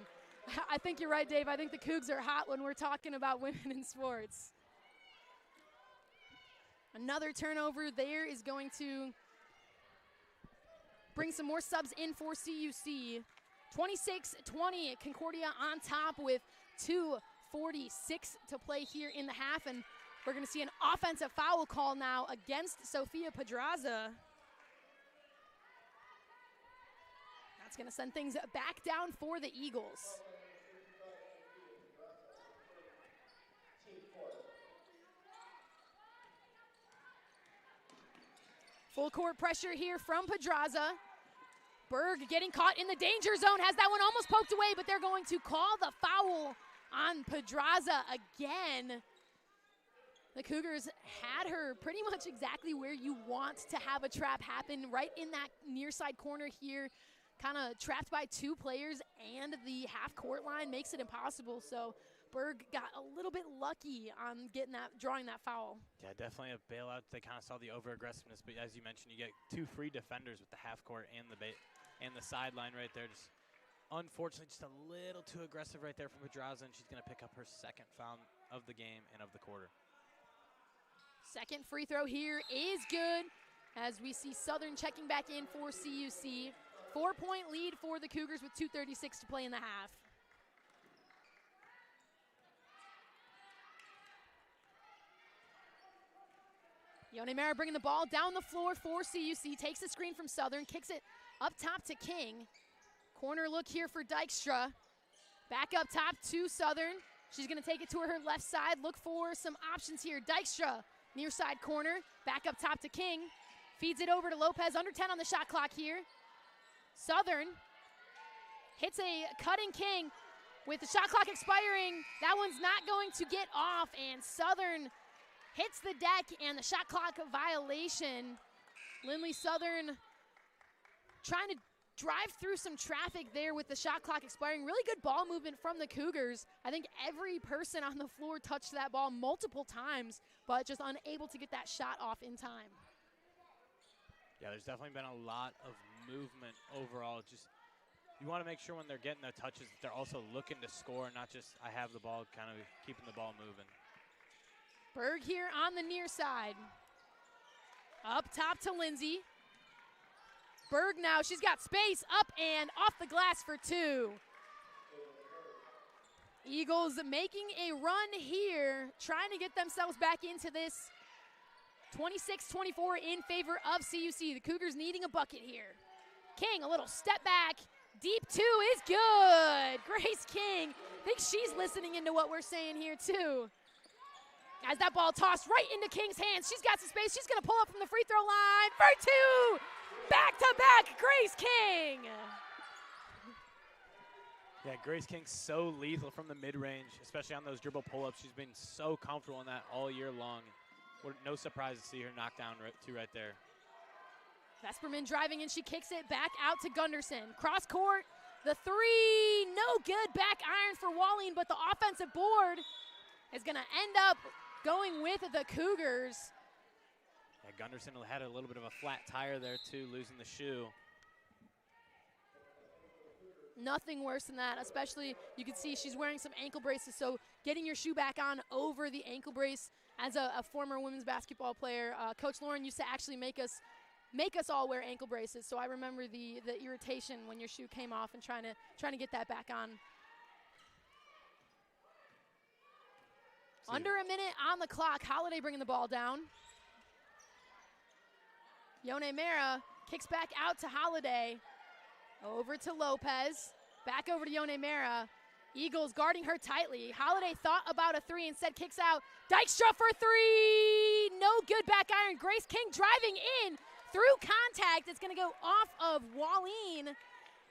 I think you're right, Dave. I think the Cougs are hot when we're talking about women in sports. Another turnover there is going to bring some more subs in for CUC. 26-20, Concordia on top with 2:46 to play here in the half. And we're going to see an offensive foul call now against Sofia Pedraza. That's going to send things back down for the Eagles. Full court pressure here from Pedraza. Berg getting caught in the danger zone, has that one almost poked away, but they're going to call the foul on Pedraza again. The Cougars had her pretty much exactly where you want to have a trap happen, right in that near side corner here. Kind of trapped by two players, and the half court line makes it impossible. So Berg got a little bit lucky on drawing that foul. Yeah, definitely a bailout. They kind of saw the over-aggressiveness, but as you mentioned, you get two free defenders with the half court and the sideline right there. Just unfortunately, just a little too aggressive right there from Pedraza, and she's going to pick up her second foul of the game and of the quarter. Second free throw here is good, as we see Southern checking back in for CUC. 4-point lead for the Cougars with 2:36 to play in the half. Yone Mara bringing the ball down the floor for CUC, takes the screen from Southern, kicks it up top to King. Corner look here for Dykstra. Back up top to Southern. She's going to take it to her left side, look for some options here. Dykstra, near side corner, back up top to King. Feeds it over to Lopez, under 10 on the shot clock here. Southern hits a cutting King with the shot clock expiring. That one's not going to get off, and Southern hits the deck and the shot clock violation. Lindley Southern trying to drive through some traffic there with the shot clock expiring. Really good ball movement from the Cougars. I think every person on the floor touched that ball multiple times, but just unable to get that shot off in time. Yeah, there's definitely been a lot of movement overall. Just you want to make sure when they're getting their touches that they're also looking to score, not just I have the ball, kind of keeping the ball moving. Berg here on the near side. Up top to Lindsay. Berg now, she's got space, up and off the glass for two. Eagles making a run here, trying to get themselves back into this. 26-24 in favor of CUC. The Cougars needing a bucket here. King, a little step back. Deep two is good. Grace King, I think she's listening into what we're saying here too. As that ball tossed right into King's hands. She's got some space. She's going to pull up from the free throw line for two. Back-to-back, Grace King. Yeah, Grace King's so lethal from the mid-range, especially on those dribble pull-ups. She's been so comfortable in that all year long. No surprise to see her knock down two right there. Vesperman driving and she kicks it back out to Gunderson. Cross court, the three, no good. Back iron for Walling, but the offensive board is going to end up going with the Cougars. Yeah, Gunderson had a little bit of a flat tire there too, losing the shoe. Nothing worse than that, especially you can see she's wearing some ankle braces, so getting your shoe back on over the ankle brace. As a former women's basketball player, Coach Lauren used to actually make us all wear ankle braces. So I remember the irritation when your shoe came off and trying to get that back on. Under a minute on the clock. Holiday bringing the ball down. Yone Mera kicks back out to Holiday. Over to Lopez. Back over to Yone Mera. Eagles guarding her tightly. Holiday thought about a three, instead kicks out. Dykstra for three. No good, back iron. Grace King driving in through contact. It's going to go off of Wallene.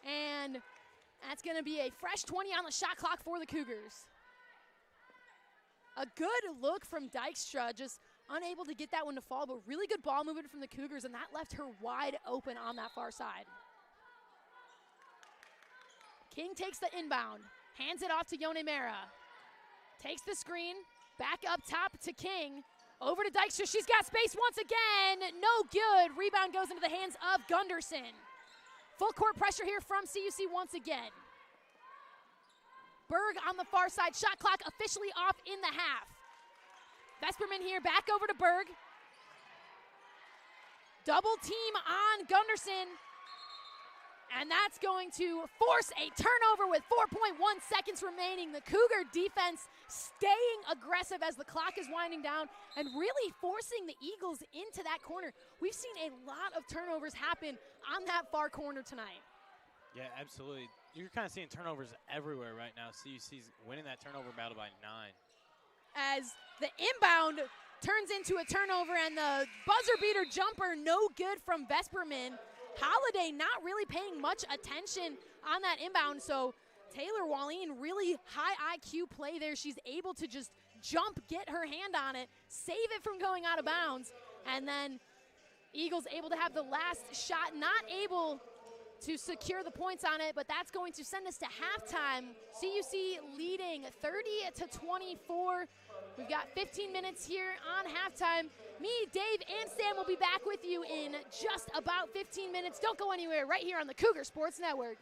And that's going to be a fresh 20 on the shot clock for the Cougars. A good look from Dykstra, just unable to get that one to fall, but really good ball movement from the Cougars, and that left her wide open on that far side. King takes the inbound, hands it off to Yone Mera. Takes the screen, back up top to King. Over to Dykstra, she's got space once again. No good, rebound goes into the hands of Gunderson. Full court pressure here from CUC once again. Berg on the far side, shot clock officially off in the half. Vesperman here, back over to Berg. Double team on Gunderson. And that's going to force a turnover with 4.1 seconds remaining. The Cougar defense staying aggressive as the clock is winding down and really forcing the Eagles into that corner. We've seen a lot of turnovers happen on that far corner tonight. Yeah, absolutely. You're kind of seeing turnovers everywhere right now. CUC's winning that turnover battle by 9. As the inbound turns into a turnover and the buzzer beater jumper no good from Vesperman. Holiday not really paying much attention on that inbound, so Taylor Wallene, really high IQ play there. She's able to just jump, get her hand on it, save it from going out of bounds, and then Eagles able to have the last shot, not able to secure the points on it, but that's going to send us to halftime. CUC leading 30-24. We've got 15 minutes here on halftime. Me, Dave, and Sam will be back with you in just about 15 minutes. Don't go anywhere, right here on the Cougar Sports Network.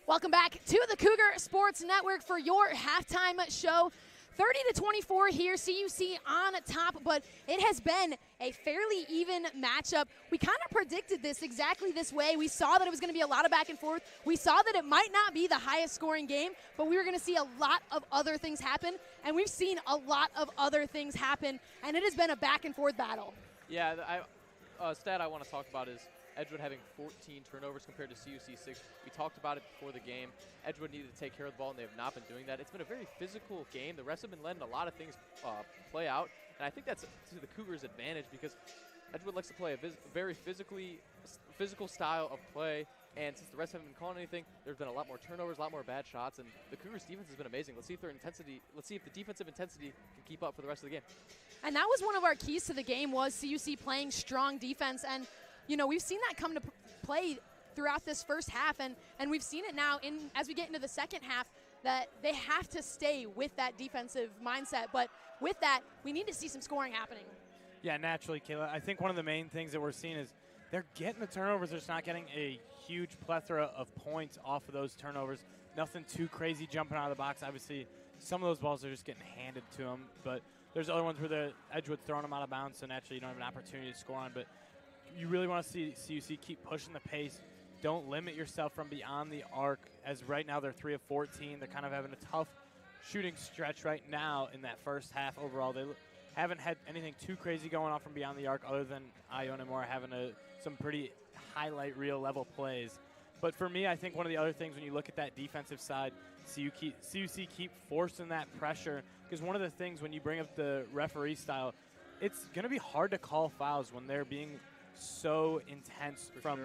Welcome back to the Cougar Sports Network for your halftime show. 30-24 here, CUC on top, but it has been a fairly even matchup. We kind of predicted this exactly this way. We saw that it was going to be a lot of back and forth. We saw that it might not be the highest scoring game, but we were going to see a lot of other things happen, and we've seen a lot of other things happen, and it has been a back and forth battle. Yeah, stat I want to talk about is Edgewood having 14 turnovers compared to CUC 6. We talked about it before the game. Edgewood needed to take care of the ball, and they have not been doing that. It's been a very physical game. The refs have been letting a lot of things play out, and I think that's to the Cougars' advantage because Edgewood likes to play a very physical style of play, and since the refs haven't been calling anything, there's been a lot more turnovers, a lot more bad shots, and the Cougars' defense has been amazing. Let's see if the defensive intensity can keep up for the rest of the game. And that was one of our keys to the game was CUC playing strong defense, and you know, we've seen that come to play throughout this first half, and we've seen it now as we get into the second half that they have to stay with that defensive mindset. But with that, we need to see some scoring happening. Yeah, naturally, Kayla. I think one of the main things that we're seeing is they're getting the turnovers. They're just not getting a huge plethora of points off of those turnovers. Nothing too crazy jumping out of the box. Obviously, some of those balls are just getting handed to them, but there's other ones where the Edgewood's throwing them out of bounds, so naturally you don't have an opportunity to score on. But you really want to see CUC keep pushing the pace. Don't limit yourself from beyond the arc, as right now they're 3 of 14. They're kind of having a tough shooting stretch right now in that first half overall. They haven't had anything too crazy going on from beyond the arc other than Ione Moore having some pretty highlight reel level plays. But for me, I think one of the other things when you look at that defensive side, CUC keep forcing that pressure, because one of the things when you bring up the referee style, it's going to be hard to call fouls when they're being so intense from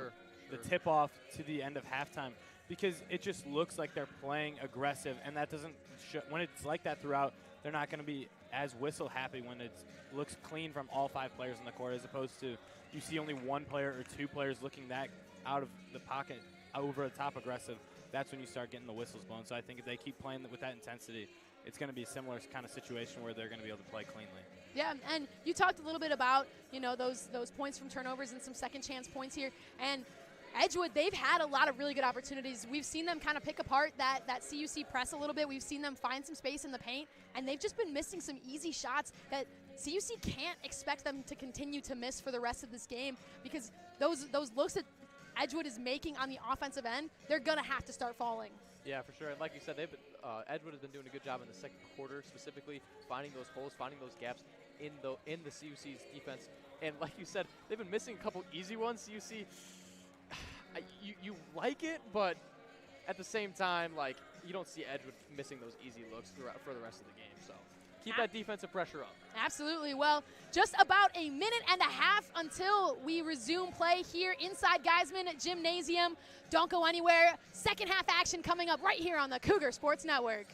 the tip-off to the end of halftime, because it just looks like they're playing aggressive, and that doesn't when it's like that throughout, they're not going to be as whistle happy when it looks clean from all 5 players in the court, as opposed to you see only 1 player or 2 players looking that out of the pocket over the top aggressive. That's when you start getting the whistles blown. So I think if they keep playing with that intensity, it's going to be a similar kind of situation where they're going to be able to play cleanly. Yeah, and you talked a little bit about, you know, those points from turnovers and some second chance points here. And Edgewood, they've had a lot of really good opportunities. We've seen them kind of pick apart that CUC press a little bit. We've seen them find some space in the paint, and they've just been missing some easy shots that CUC can't expect them to continue to miss for the rest of this game, because those looks that Edgewood is making on the offensive end, they're going to have to start falling. Yeah, for sure. And like you said, Edgewood has been doing a good job in the second quarter, specifically finding those holes, finding those gaps in the CUC's defense. And like you said, they've been missing a couple easy ones. CUC, you like it, but at the same time, like, you don't see Edgewood missing those easy looks for the rest of the game. So keep that defensive pressure up. Absolutely. Well, just about a minute and a half until we resume play here inside Geisman Gymnasium. Don't go anywhere. Second half action coming up right here on the Cougar Sports Network.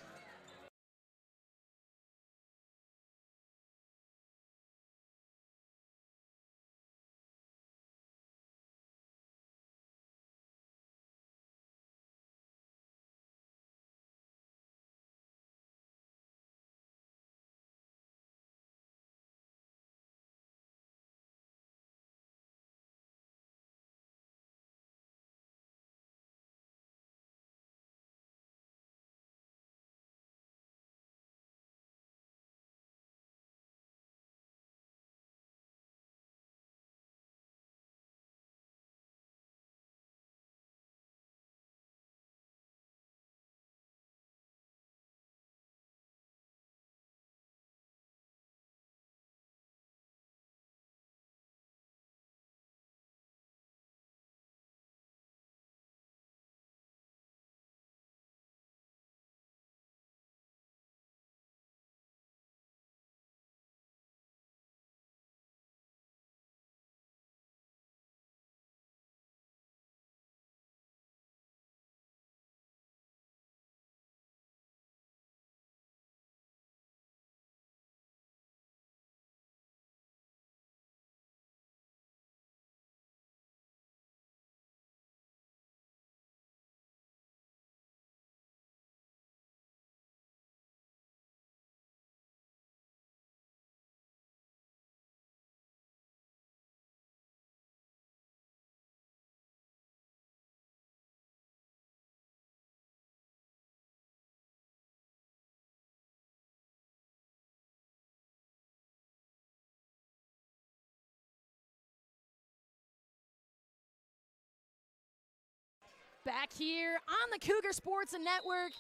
back here on the Cougar Sports Network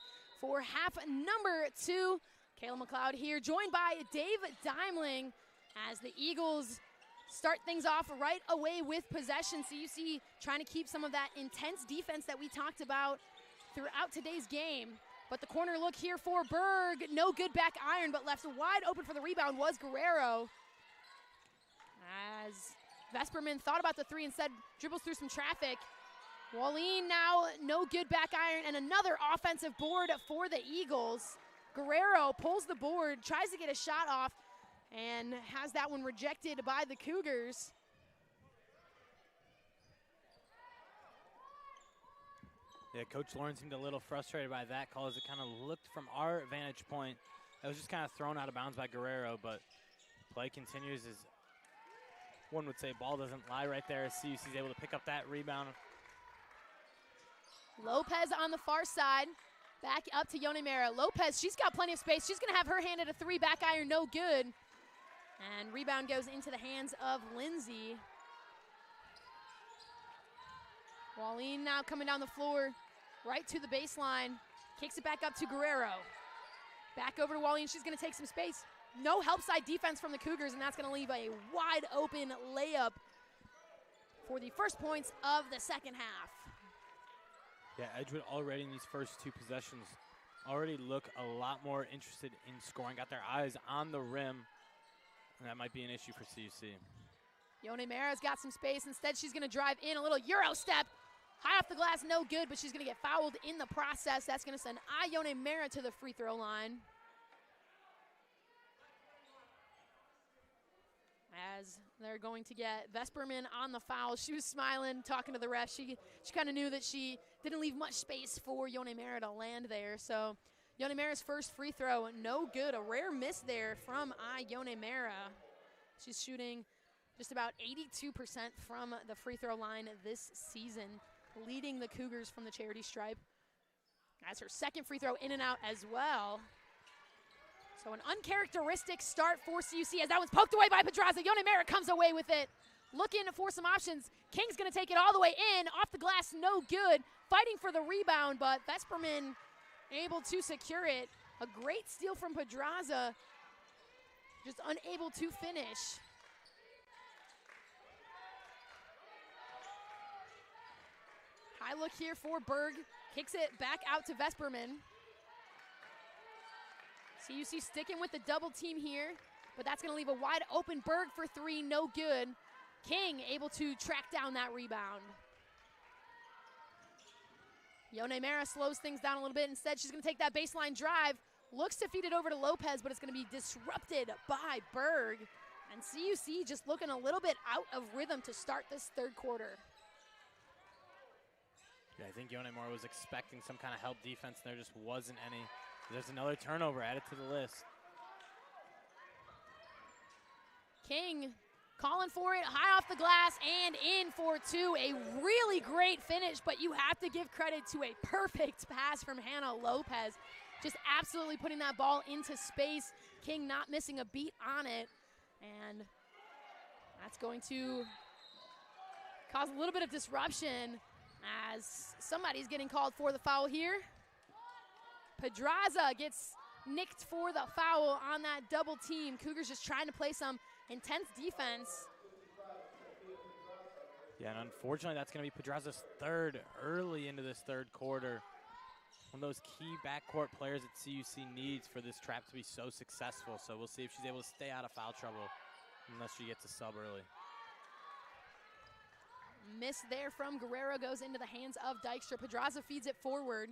for half number 2. Kayla McLeod here, joined by Dave Deimling as the Eagles start things off right away with possession. CUC trying to keep some of that intense defense that we talked about throughout today's game. But the corner look here for Berg, no good back iron, but left wide open for the rebound was Guerrero. As Vesperman thought about the three, instead dribbles through some traffic. Wallin now no good back iron, and another offensive board for the Eagles. Guerrero pulls the board, tries to get a shot off, and has that one rejected by the Cougars. Yeah, Coach Lauren seemed a little frustrated by that call as it kind of looked from our vantage point. It was just kind of thrown out of bounds by Guerrero, but play continues as one would say ball doesn't lie right there as CUC is able to pick up that rebound. Lopez on the far side, back up to Yonemera. Lopez, she's got plenty of space. She's gonna have her hand at a three, back iron, no good. And rebound goes into the hands of Lindsay. Wallin now coming down the floor, right to the baseline. Kicks it back up to Guerrero. Back over to Wallin, she's gonna take some space. No help side defense from the Cougars, and that's gonna leave a wide open layup for the first points of the second half. Yeah, Edgewood already in these first two possessions already look a lot more interested in scoring. Got their eyes on the rim, and that might be an issue for CUC. Yonemera's got some space. Instead, she's going to drive in a little Euro step. High off the glass, no good, but she's going to get fouled in the process. That's going to send Yonemera to the free throw line. As they're going to get Vesperman on the foul. She was smiling, talking to the ref. She kind of knew that she didn't leave much space for Yonemera to land there. So Yonemera's first free throw, no good. A rare miss there from Yonemera. She's shooting just about 82% from the free throw line this season, leading the Cougars from the charity stripe. That's her second free throw in and out as well. So an uncharacteristic start for CUC as that one's poked away by Pedraza. Yonemera comes away with it. Looking for some options. King's gonna take it all the way in. Off the glass, no good. Fighting for the rebound, but Vesperman able to secure it. A great steal from Pedraza. Just unable to finish. High look here for Berg. Kicks it back out to Vesperman. CUC sticking with the double team here, but that's going to leave a wide open Berg for three, no good. King able to track down that rebound. Yonemera slows things down a little bit. Instead, she's going to take that baseline drive, looks to feed it over to Lopez, but it's going to be disrupted by Berg. And CUC just looking a little bit out of rhythm to start this third quarter. Yeah, I think Yonemera was expecting some kind of help defense, and there just wasn't any. There's another turnover added to the list. King calling for it, high off the glass and in for two. A really great finish, but you have to give credit to a perfect pass from Hannah Lopez. Just absolutely putting that ball into space. King not missing a beat on it. And that's going to cause a little bit of disruption as somebody's getting called for the foul here. Pedraza gets nicked for the foul on that double team. Cougars just trying to play some intense defense. Yeah, and unfortunately that's going to be Pedraza's third early into this third quarter. One of those key backcourt players that CUC needs for this trap to be so successful. So we'll see if she's able to stay out of foul trouble unless she gets a sub early. Miss there from Guerrero goes into the hands of Dykstra. Pedraza feeds it forward.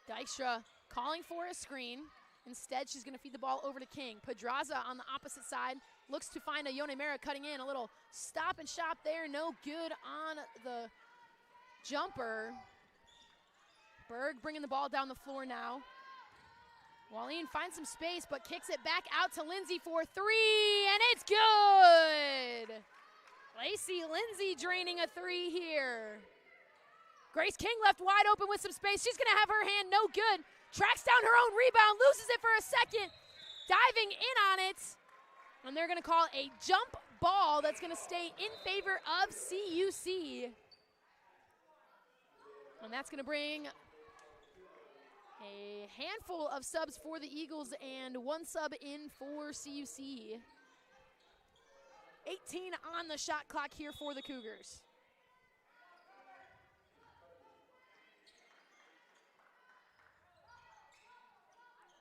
Dykstra calling for a screen. Instead, she's going to feed the ball over to King. Pedraza on the opposite side looks to find a Yonemera cutting in. A little stop and shop there. No good on the jumper. Berg bringing the ball down the floor now. Wallin finds some space, but kicks it back out to Lindsay for three, and it's good! Lacey Lindsay draining a three here. Grace King left wide open with some space. She's going to have her hand, no good. Tracks down her own rebound, loses it for a second. Diving in on it. And they're going to call a jump ball that's going to stay in favor of CUC. And that's going to bring a handful of subs for the Eagles and 1 sub in for CUC. 18 on the shot clock here for the Cougars.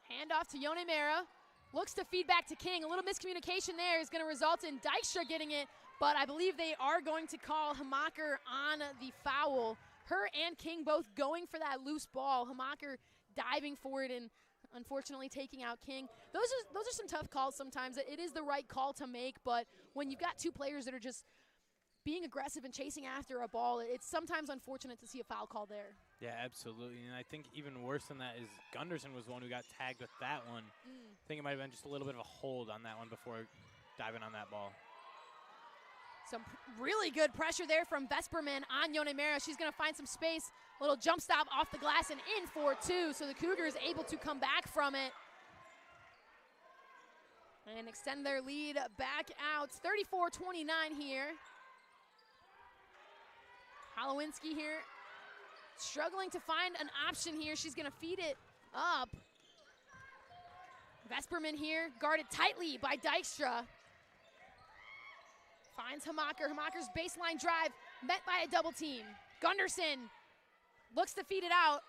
Hand off to Yone Mera. Looks to feed back to King. A little miscommunication there is going to result in Dykstra getting it, but I believe they are going to call Hamaker on the foul. Her and King both going for that loose ball. Hamaker diving for it and unfortunately taking out King. Those are some tough calls sometimes. It is the right call to make, but when you've got 2 players that are just being aggressive and chasing after a ball, it's sometimes unfortunate to see a foul call there. Yeah, absolutely. And I think even worse than that is Gunderson was the one who got tagged with that one. I think it might have been just a little bit of a hold on that one before diving on that ball. Some really good pressure there from Vesperman on Yone Mera. She's going to find some space. A little jump stop off the glass and in for 2. So the Cougars able to come back from it and extend their lead back out. 34-29 here. Holowinski here struggling to find an option here. She's going to feed it up. Vesperman here guarded tightly by Dykstra. Finds Hamaker. Hamaker's baseline drive met by a double team. Gunderson looks to feed it out.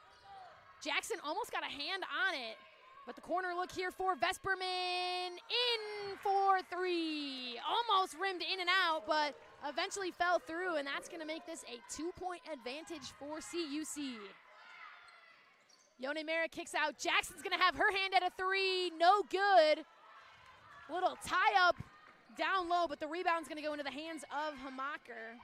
Jackson almost got a hand on it, but the corner look here for Vesperman. In for 3. Almost rimmed in and out, but eventually fell through, and that's going to make this a 2-point advantage for CUC. Yone Mera kicks out. Jackson's going to have her hand at a 3. No good. Little tie-up down low, but the rebound's going to go into the hands of Hamaker.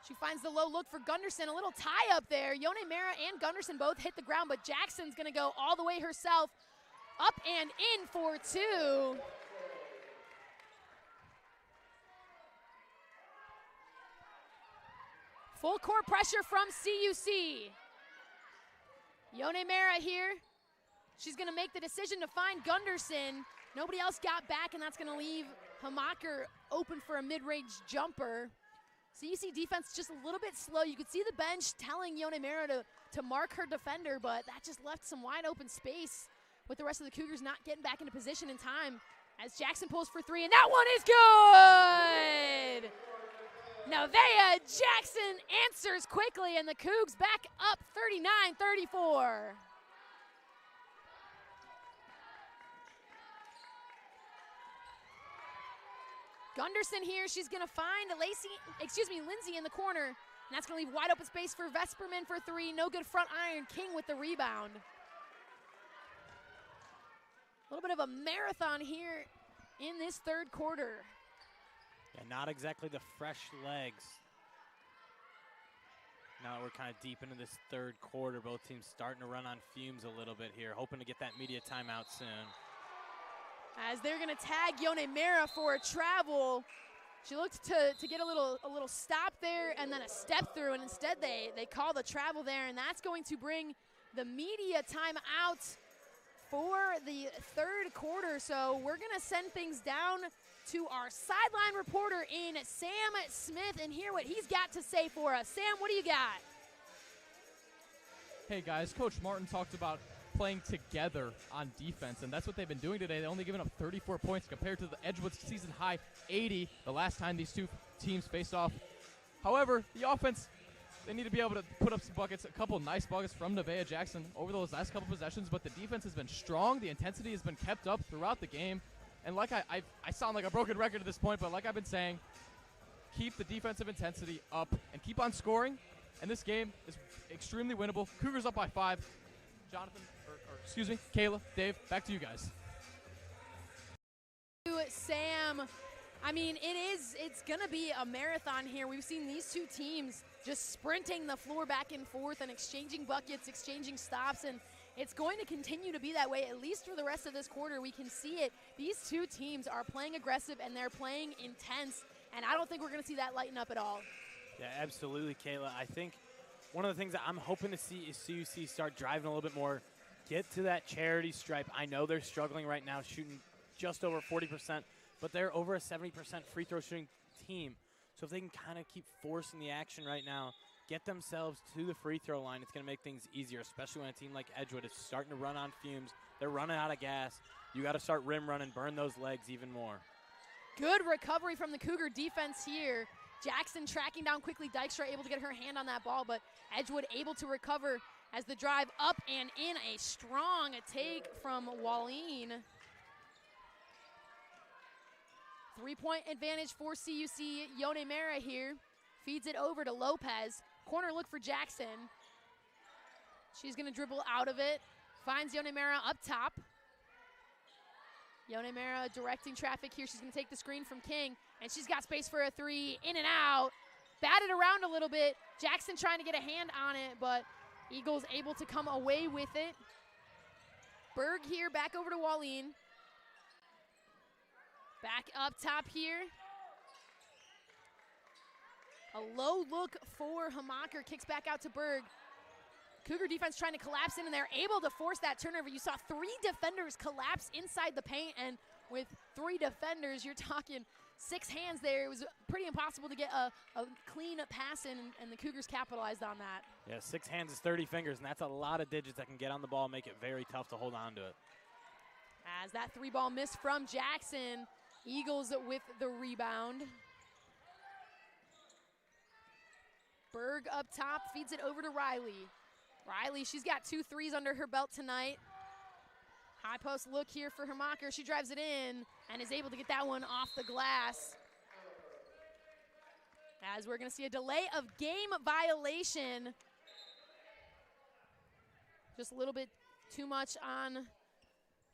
She finds the low look for Gunderson. A little tie-up there. Yone Mera and Gunderson both hit the ground, but Jackson's going to go all the way herself. Up and in for 2. Full court pressure from CUC. Yone Mera here. She's going to make the decision to find Gunderson. Nobody else got back, and that's going to leave Hamaker open for a mid-range jumper. CUC defense just a little bit slow. You could see the bench telling Yone Mera to mark her defender, but that just left some wide open space with the rest of the Cougars not getting back into position in time as Jackson pulls for 3, and that one is good! Nevaeh Jackson answers quickly, and the Cougs back up 39-34. Gunderson here, she's gonna find Lindsay in the corner, and that's gonna leave wide open space for Vesperman for 3. No good front iron. King with the rebound. A little bit of a marathon here in this 3rd quarter. Yeah, not exactly the fresh legs. Now we're kind of deep into this 3rd quarter. Both teams starting to run on fumes a little bit here, hoping to get that media timeout soon. As they're gonna tag Yone Mera for a travel. She looked to get a little stop there and then a step through, and instead they call the travel there, and that's going to bring the media timeout for the 3rd quarter. So we're gonna send things down to our sideline reporter in Sam Smith and hear what he's got to say for us. Sam, what do you got? Hey guys, Coach Martin talked about playing together on defense, and that's what they've been doing today. They only given up 34 points compared to the Edgewood season high 80 the last time these 2 teams faced off. However, the offense, they need to be able to put up some buckets, a couple nice buckets from Nevaeh Jackson over those last couple possessions, but the defense has been strong. The intensity has been kept up throughout the game, and like I sound like a broken record at this point, but like I've been saying, keep the defensive intensity up and keep on scoring, and this game is extremely winnable. Cougars up by 5. Jonathan, excuse me, Kayla, Dave, back to you guys. Sam, I mean, it's going to be a marathon here. We've seen these 2 teams just sprinting the floor back and forth and exchanging buckets, exchanging stops, and it's going to continue to be that way, at least for the rest of this quarter. We can see it. These 2 teams are playing aggressive, and they're playing intense, and I don't think we're going to see that lighten up at all. Yeah, absolutely, Kayla. I think one of the things that I'm hoping to see is CUC start driving a little bit more, get to that charity stripe. I know they're struggling right now, shooting just over 40%, but they're over a 70% free throw shooting team. So if they can kind of keep forcing the action right now, get themselves to the free throw line. It's going to make things easier, especially when a team like Edgewood is starting to run on fumes. They're running out of gas. You got to start rim running, burn those legs even more. Good recovery from the Cougar defense here. Jackson tracking down quickly. Dykstra able to get her hand on that ball, but Edgewood able to recover as the drive up and in. A strong take from Wallin. 3-point advantage for CUC. Yone Mera here feeds it over to Lopez. Corner look for Jackson. She's going to dribble out of it. Finds Yone Mera up top. Yone Mera directing traffic here. She's going to take the screen from King, and she's got space for a three. In and out. Batted around a little bit. Jackson trying to get a hand on it, but Eagles able to come away with it. Berg here, back over to Wallin. Back up top here. A low look for Hamacher. Kicks back out to Berg. Cougar defense trying to collapse in, and they're able to force that turnover. You saw 3 defenders collapse inside the paint, and with 3 defenders, you're talking 6 hands there. It was pretty impossible to get a clean pass in, and the Cougars capitalized on that. Yeah, 6 hands is 30 fingers, and that's a lot of digits that can get on the ball and make it very tough to hold on to it. As that 3-ball miss from Jackson, Eagles with the rebound. Berg up top, feeds it over to Riley. Riley, she's got 2 threes under her belt tonight. High post look here for Hamacher. She drives it in and is able to get that one off the glass. As we're going to see a delay of game violation. Just a little bit too much on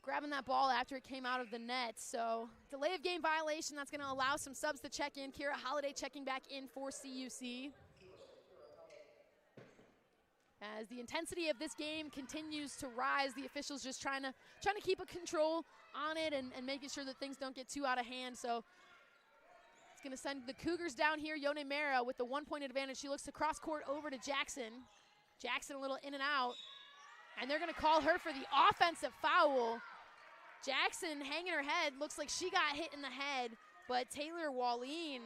grabbing that ball after it came out of the net. So delay of game violation, that's going to allow some subs to check in. Kira Holiday checking back in for CUC. As the intensity of this game continues to rise, the officials just trying to keep a control on it and making sure that things don't get too out of hand. So it's going to send the Cougars down here. Yone Mera with the 1-point advantage. She looks to cross court over to Jackson. Jackson a little in and out. And they're going to call her for the offensive foul. Jackson hanging her head. Looks like she got hit in the head. But Taylor Wallin,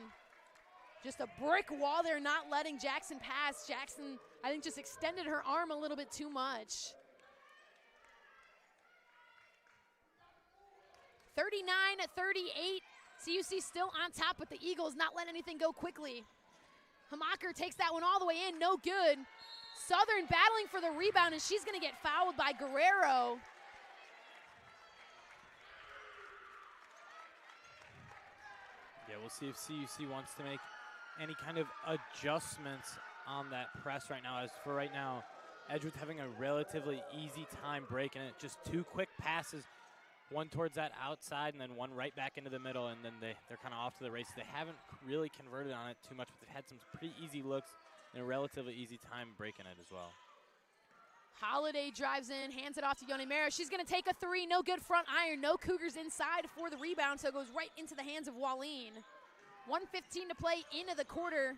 just a brick wall there, not letting Jackson pass. Jackson, I think, just extended her arm a little bit too much. 39-38. CUC still on top, but the Eagles not letting anything go quickly. Hamacher takes that one all the way in, no good. Southern battling for the rebound, and she's going to get fouled by Guerrero. Yeah, we'll see if CUC wants to make any kind of adjustments on that press right now. As for right now, Edgewood's having a relatively easy time breaking it. Just 2 quick passes, one towards that outside and then one right back into the middle, and then they're kind of off to the races. They haven't really converted on it too much, but they've had some pretty easy looks and a relatively easy time breaking it as well. Holiday drives in, hands it off to Yone Mera. She's going to take a 3, no good front iron. No Cougars inside for the rebound, so it goes right into the hands of Wallin. 1:15 to play into the quarter.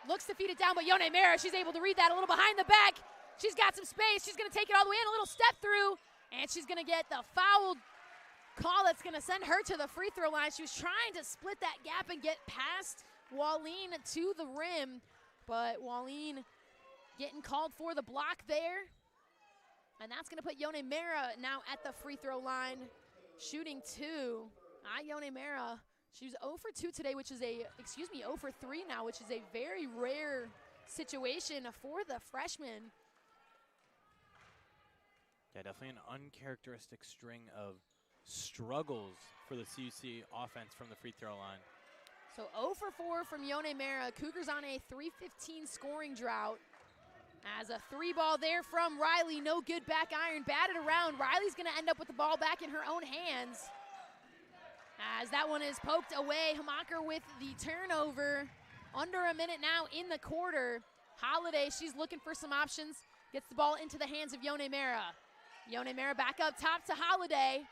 Looks to feed it down, but Yone Mera, she's able to read that a little behind the back. She's got some space. She's going to take it all the way in, a little step through, and she's going to get the foul call that's going to send her to the free throw line. She was trying to split that gap and get past Wallin to the rim, but Wallin getting called for the block there. And that's going to put Yone Mera now at the free throw line, shooting 2. Yone Mera, she was 0 for 2 today, which is 0 for 3 now, which is a very rare situation for the freshman. Yeah, definitely an uncharacteristic string of struggles for the CUC offense from the free throw line. So 0 for 4 from Yone Mera. Cougars on a 3:15 scoring drought. As a 3-ball there from Riley, no good back iron, batted around. Riley's going to end up with the ball back in her own hands. As that one is poked away, Hamacher with the turnover. Under a minute now in the quarter. Holiday, she's looking for some options. Gets the ball into the hands of Yone Mera. Yone Mera back up top to Holiday.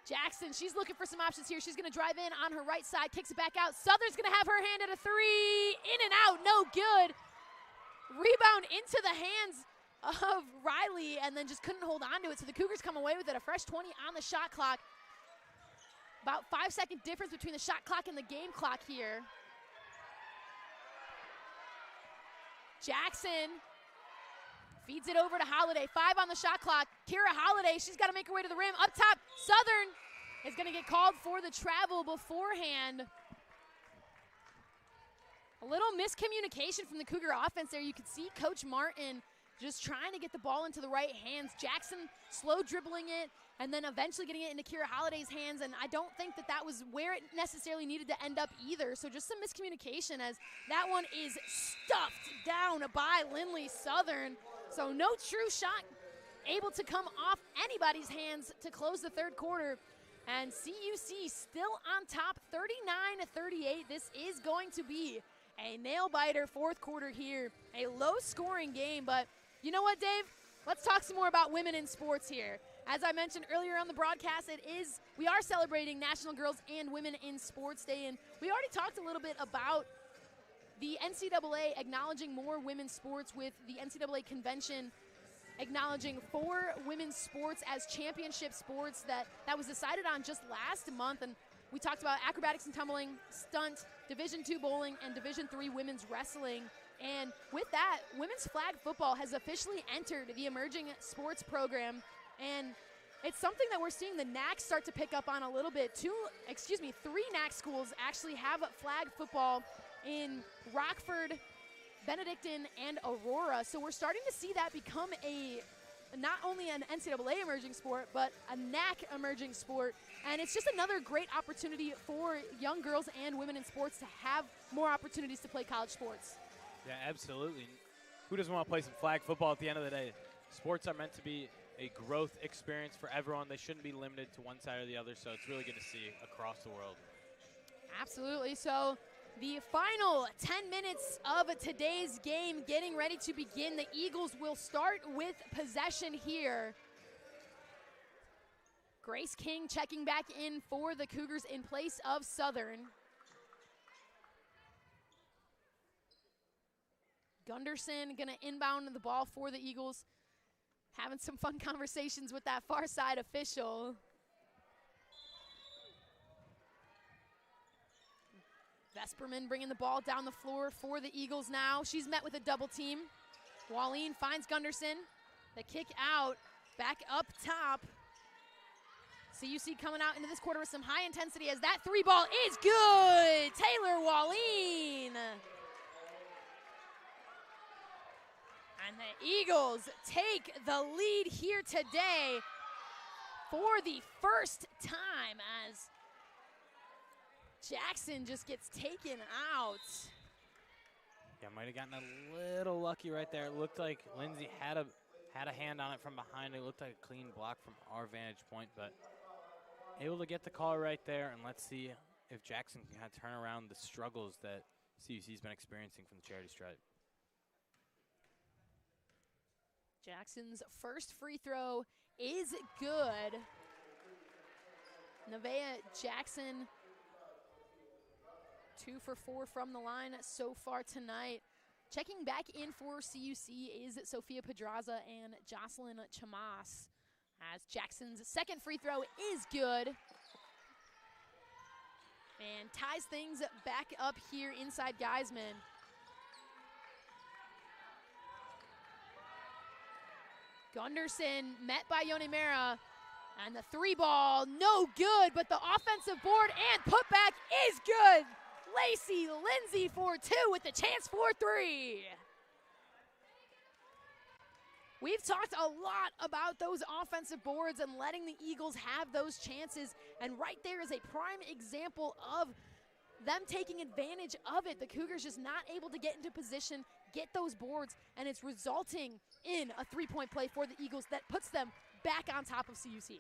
Jackson, she's looking for some options here. She's going to drive in on her right side, kicks it back out. Southern's going to have her hand at a 3. In and out, no good. Rebound into the hands of Riley, and then just couldn't hold on to it. So the Cougars come away with it, a fresh 20 on the shot clock. About 5-second difference between the shot clock and the game clock here. Jackson feeds it over to Holiday. 5 on the shot clock. Kira Holiday, she's got to make her way to the rim. Up top, Southern is going to get called for the travel beforehand. A little miscommunication from the Cougar offense there. You could see Coach Martin just trying to get the ball into the right hands. Jackson slow dribbling it and then eventually getting it into Kira Holiday's hands, and I don't think that that was where it necessarily needed to end up either. So just some miscommunication as that one is stuffed down by Lindley Southern. So no true shot able to come off anybody's hands to close the third quarter. And CUC still on top, 39-38. This is going to be a nail-biter fourth quarter here. A low-scoring game, but you know what, Dave? Let's talk some more about women in sports here. As I mentioned earlier on the broadcast, we are celebrating National Girls and Women in Sports Day, and we already talked a little bit about the NCAA acknowledging more women's sports with the NCAA convention acknowledging 4 women's sports as championship sports that was decided on just last month. And we talked about acrobatics and tumbling, stunt, Division II bowling, and Division III women's wrestling. And with that, women's flag football has officially entered the emerging sports program. And it's something that we're seeing the NAC start to pick up on a little bit. 3 NAC schools actually have flag football in Rockford, Benedictine, and Aurora. So we're starting to see that become not only an NCAA emerging sport, but a NAC emerging sport. And it's just another great opportunity for young girls and women in sports to have more opportunities to play college sports. Yeah, absolutely. Who doesn't want to play some flag football at the end of the day? Sports are meant to be a growth experience for everyone. They shouldn't be limited to one side or the other, so it's really good to see across the world. Absolutely. So the final 10 minutes of today's game getting ready to begin. The Eagles will start with possession here. Grace King checking back in for the Cougars in place of Southern. Gunderson going to inbound the ball for the Eagles. Having some fun conversations with that far side official. Vesperman bringing the ball down the floor for the Eagles now. She's met with a double team. Walleen finds Gunderson. The kick out, back up top. CUC coming out into this quarter with some high intensity as that 3 ball is good. Taylor Walleen. And the Eagles take the lead here today for the first time as Jackson just gets taken out. Yeah, might have gotten a little lucky right there. It looked like Lindsay had a hand on it from behind. It looked like a clean block from our vantage point, but able to get the call right there. And let's see if Jackson can kind of turn around the struggles that CUC's been experiencing from the charity stripe. Jackson's first free throw is good. Nevaeh Jackson, 2 for 4 from the line so far tonight. Checking back in for CUC is Sophia Pedraza and Jocelyn Chamas, as Jackson's second free throw is good. And ties things back up here inside Geisman. Gunderson met by Yone Mera, and the 3 ball, no good, but the offensive board and putback is good. Lacey Lindsay for 2 with the chance for 3. We've talked a lot about those offensive boards and letting the Eagles have those chances, and right there is a prime example of them taking advantage of it. The Cougars just not able to get into position, get those boards, and it's resulting in a 3-point play for the Eagles that puts them back on top of CUC.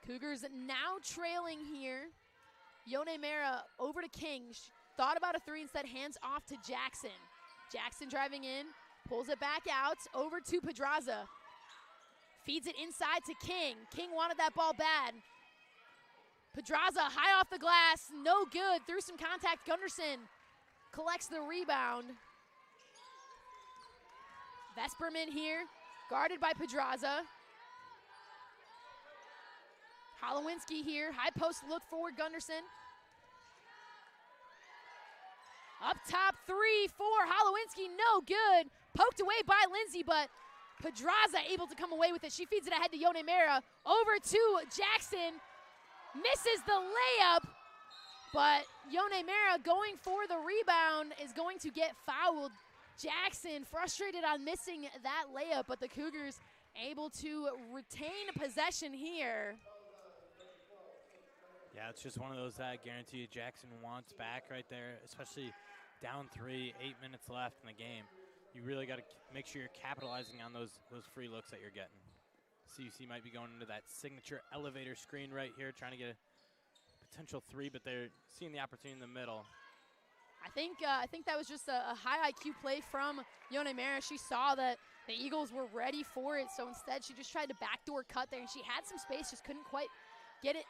Cougars now trailing here. Yone Mera over to King. Thought about a 3, instead hands off to Jackson. Jackson driving in, pulls it back out, over to Pedraza. Feeds it inside to King. King wanted that ball bad. Pedraza high off the glass, no good, through some contact. Gunderson collects the rebound. Vesperman here, guarded by Pedraza. Holowinski here, high post look forward, Gunderson. Up top three for Holowinski, no good. Poked away by Lindsay, but Pedraza able to come away with it. She feeds it ahead to Yone Mera. Over to Jackson. Misses the layup, but Yone Mera going for the rebound is going to get fouled. Jackson frustrated on missing that layup, but the Cougars able to retain possession here. Yeah, it's just one of those that I guarantee you Jackson wants back right there, especially down 3, 8 minutes left in the game. You really got to make sure you're capitalizing on those free looks that you're getting. CUC might be going into that signature elevator screen right here, trying to get a potential 3, but they're seeing the opportunity in the middle. I think that was just a high IQ play from Yone Mera. She saw that the Eagles were ready for it, so instead she just tried to backdoor cut there, and she had some space, just couldn't quite get it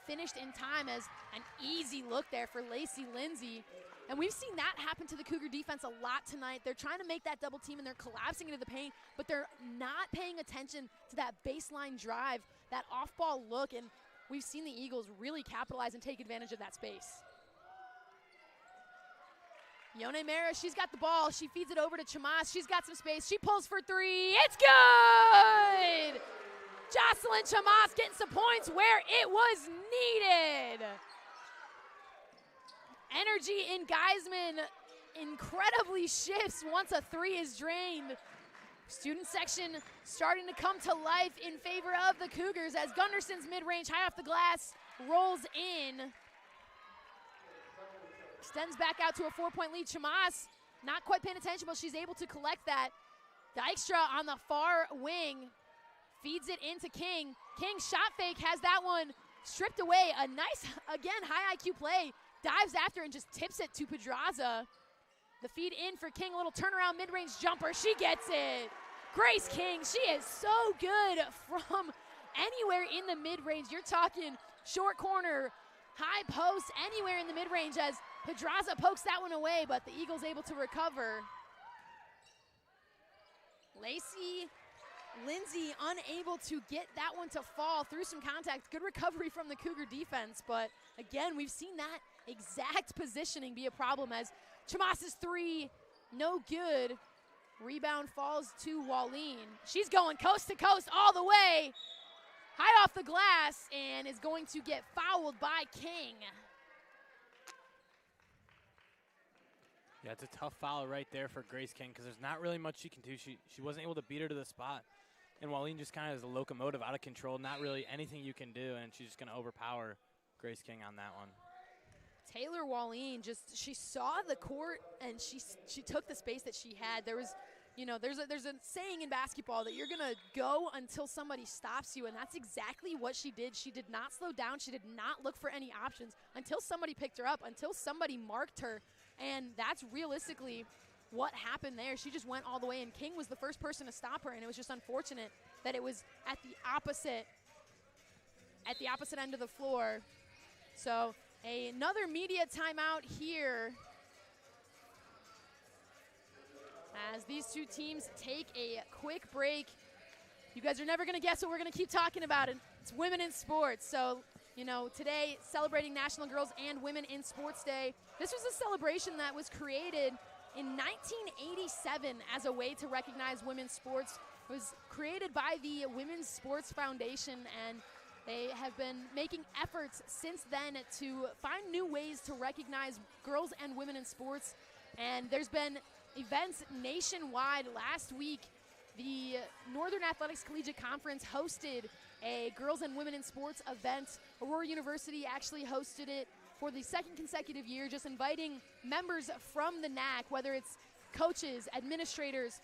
finished in time as an easy look there for Lacey Lindsay. And we've seen that happen to the Cougar defense a lot tonight. They're trying to make that double team and they're collapsing into the paint, but they're not paying attention to that baseline drive, that off-ball look, and we've seen the Eagles really capitalize and take advantage of that space. Yone Mera, she's got the ball. She feeds it over to Chamas. She's got some space. She pulls for three. It's good! Jocelyn Chamas getting some points where it was needed. Energy in Geisman incredibly shifts once a 3 is drained. Student section starting to come to life in favor of the Cougars as Gunderson's mid-range high off the glass rolls in. Extends back out to a 4-point lead. Chamas not quite paying attention, but she's able to collect that. Dykstra on the far wing feeds it into King. King shot fake, has that one stripped away. A nice, again, high IQ play. Dives after and just tips it to Pedraza. The feed in for King, a little turnaround mid-range jumper. She gets it. Grace King, she is so good from anywhere in the mid-range. You're talking short corner, high post, anywhere in the mid-range as Pedraza pokes that one away, but the Eagles able to recover. Lacey Lindsay unable to get that one to fall through some contact. Good recovery from the Cougar defense, but again, we've seen that exact positioning be a problem as Chamas's 3, no good. Rebound falls to Wallene. She's going coast to coast all the way. High off the glass and is going to get fouled by King. Yeah, it's a tough foul right there for Grace King because there's not really much she can do. She wasn't able to beat her to the spot. And Wallene just kind of is a locomotive out of control, not really anything you can do, and she's just going to overpower Grace King on that one. Taylor Wallene she saw the court and she took the space that she had. There was, there's a saying in basketball that you're gonna go until somebody stops you, and that's exactly what she did. She did not slow down. She did not look for any options until somebody picked her up, until somebody marked her, and that's realistically what happened there. She just went all the way, and King was the first person to stop her, and it was just unfortunate that it was at the opposite end of the floor. So another media timeout here as these two teams take a quick break. You guys are never going to guess what we're going to keep talking about. It's women in sports. So, today celebrating National Girls and Women in Sports Day. This was a celebration that was created in 1987 as a way to recognize women's sports. It was created by the Women's Sports Foundation, and they have been making efforts since then to find new ways to recognize girls and women in sports. And there's been events nationwide. Last week, the Northern Athletics Collegiate Conference hosted a girls and women in sports event. Aurora University actually hosted it for the second consecutive year, just inviting members from the NAC, whether it's coaches, administrators,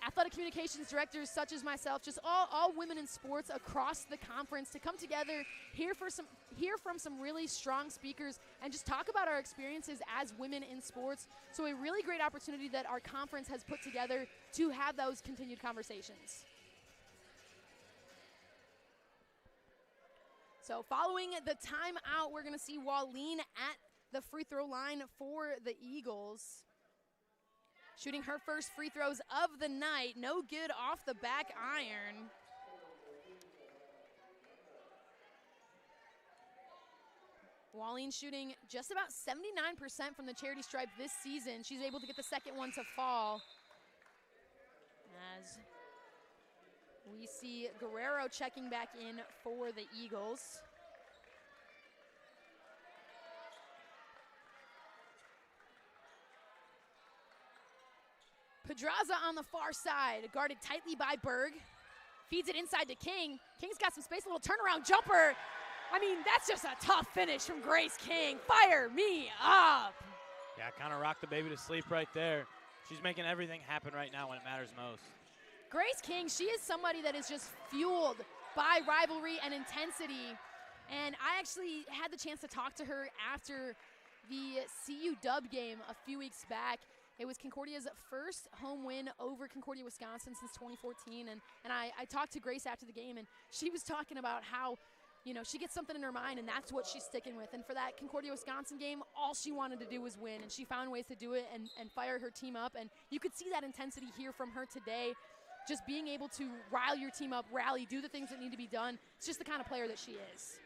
athletic communications directors such as myself, just all women in sports across the conference to come together, hear from some really strong speakers, and just talk about our experiences as women in sports. So a really great opportunity that our conference has put together to have those continued conversations. So following the timeout, we're going to see Wallene at the free throw line for the Eagles. Shooting her first free throws of the night. No good off the back iron. Wallin shooting just about 79% from the charity stripe this season. She's able to get the second one to fall. As we see Guerrero checking back in for the Eagles. Pedraza on the far side, guarded tightly by Berg. Feeds it inside to King. King's got some space, a little turnaround jumper. I mean, that's just a tough finish from Grace King. Fire me up. Yeah, kind of rocked the baby to sleep right there. She's making everything happen right now when it matters most. Grace King, she is somebody that is just fueled by rivalry and intensity. And I actually had the chance to talk to her after the CU Dub game a few weeks back. It was Concordia's first home win over Concordia, Wisconsin since 2014. And I talked to Grace after the game, and she was talking about how, you know, she gets something in her mind, and that's what she's sticking with. And for that Concordia, Wisconsin game, all she wanted to do was win, and she found ways to do it and fire her team up. And you could see that intensity here from her today, just being able to rile your team up, rally, do the things that need to be done. It's just the kind of player that she is.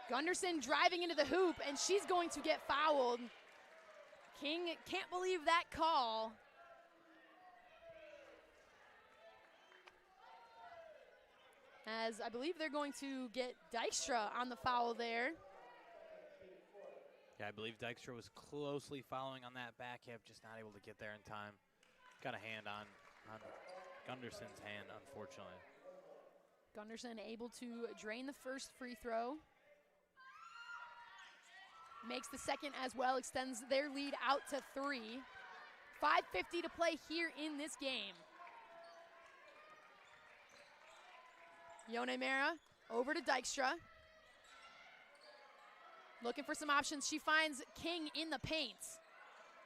Gunderson driving into the hoop, and she's going to get fouled. King can't believe that call. As I believe they're going to get Dykstra on the foul there. Yeah, I believe Dykstra was closely following on that back hip, just not able to get there in time. Got a hand on Gunderson's hand, unfortunately. Gunderson able to drain the first free throw. Makes the second as well, extends their lead out to 3. 5:50 to play here in this game. Yone Mera over to Dykstra. Looking for some options. She finds King in the paint.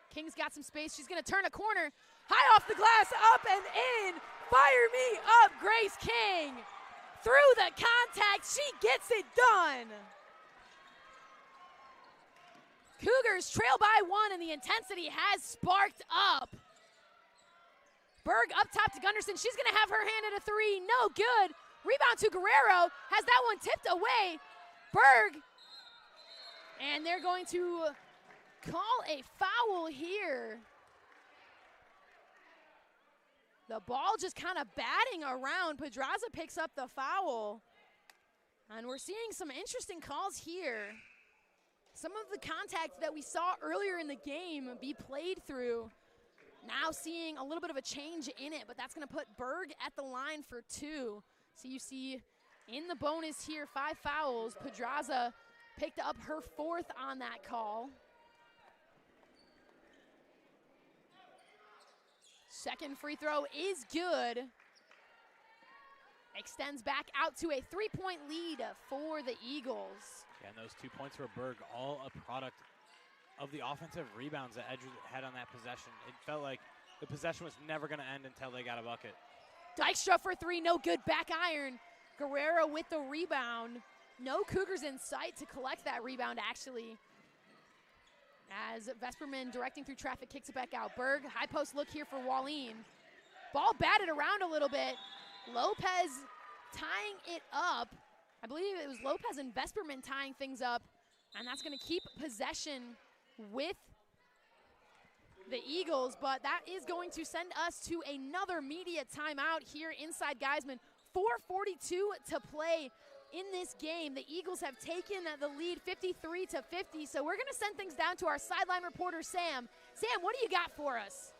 King's got some space. She's going to turn a corner. High off the glass, up and in. Fire me up, Grace King. Through the contact, she gets it done. Cougars trail by 1, and the intensity has sparked up. Berg up top to Gunderson. She's going to have her hand at a 3. No good. Rebound to Guerrero. Has that one tipped away. Berg. And they're going to call a foul here. The ball just kind of batting around. Pedraza picks up the foul. And we're seeing some interesting calls here. Some of the contact that we saw earlier in the game be played through. Now seeing a little bit of a change in it, but that's going to put Berg at the line for 2. CUC in the bonus here, 5 fouls. Pedraza picked up her 4th on that call. Second free throw is good. Extends back out to a 3-point lead for the Eagles. Yeah, and those 2 points for Berg, all a product of the offensive rebounds that Edgewood had on that possession. It felt like the possession was never going to end until they got a bucket. Dykstra for 3, no good, back iron. Guerrero with the rebound. No Cougars in sight to collect that rebound, actually. As Vesperman directing through traffic kicks it back out. Berg, high post look here for Wallin. Ball batted around a little bit. Lopez tying it up. I believe it was Lopez and Vesperman tying things up, and that's going to keep possession with the Eagles, but that is going to send us to another media timeout here inside Geisman. 4:42 to play in this game. The Eagles have taken the lead 53-50, so we're going to send things down to our sideline reporter, Sam. Sam, what do you got for us?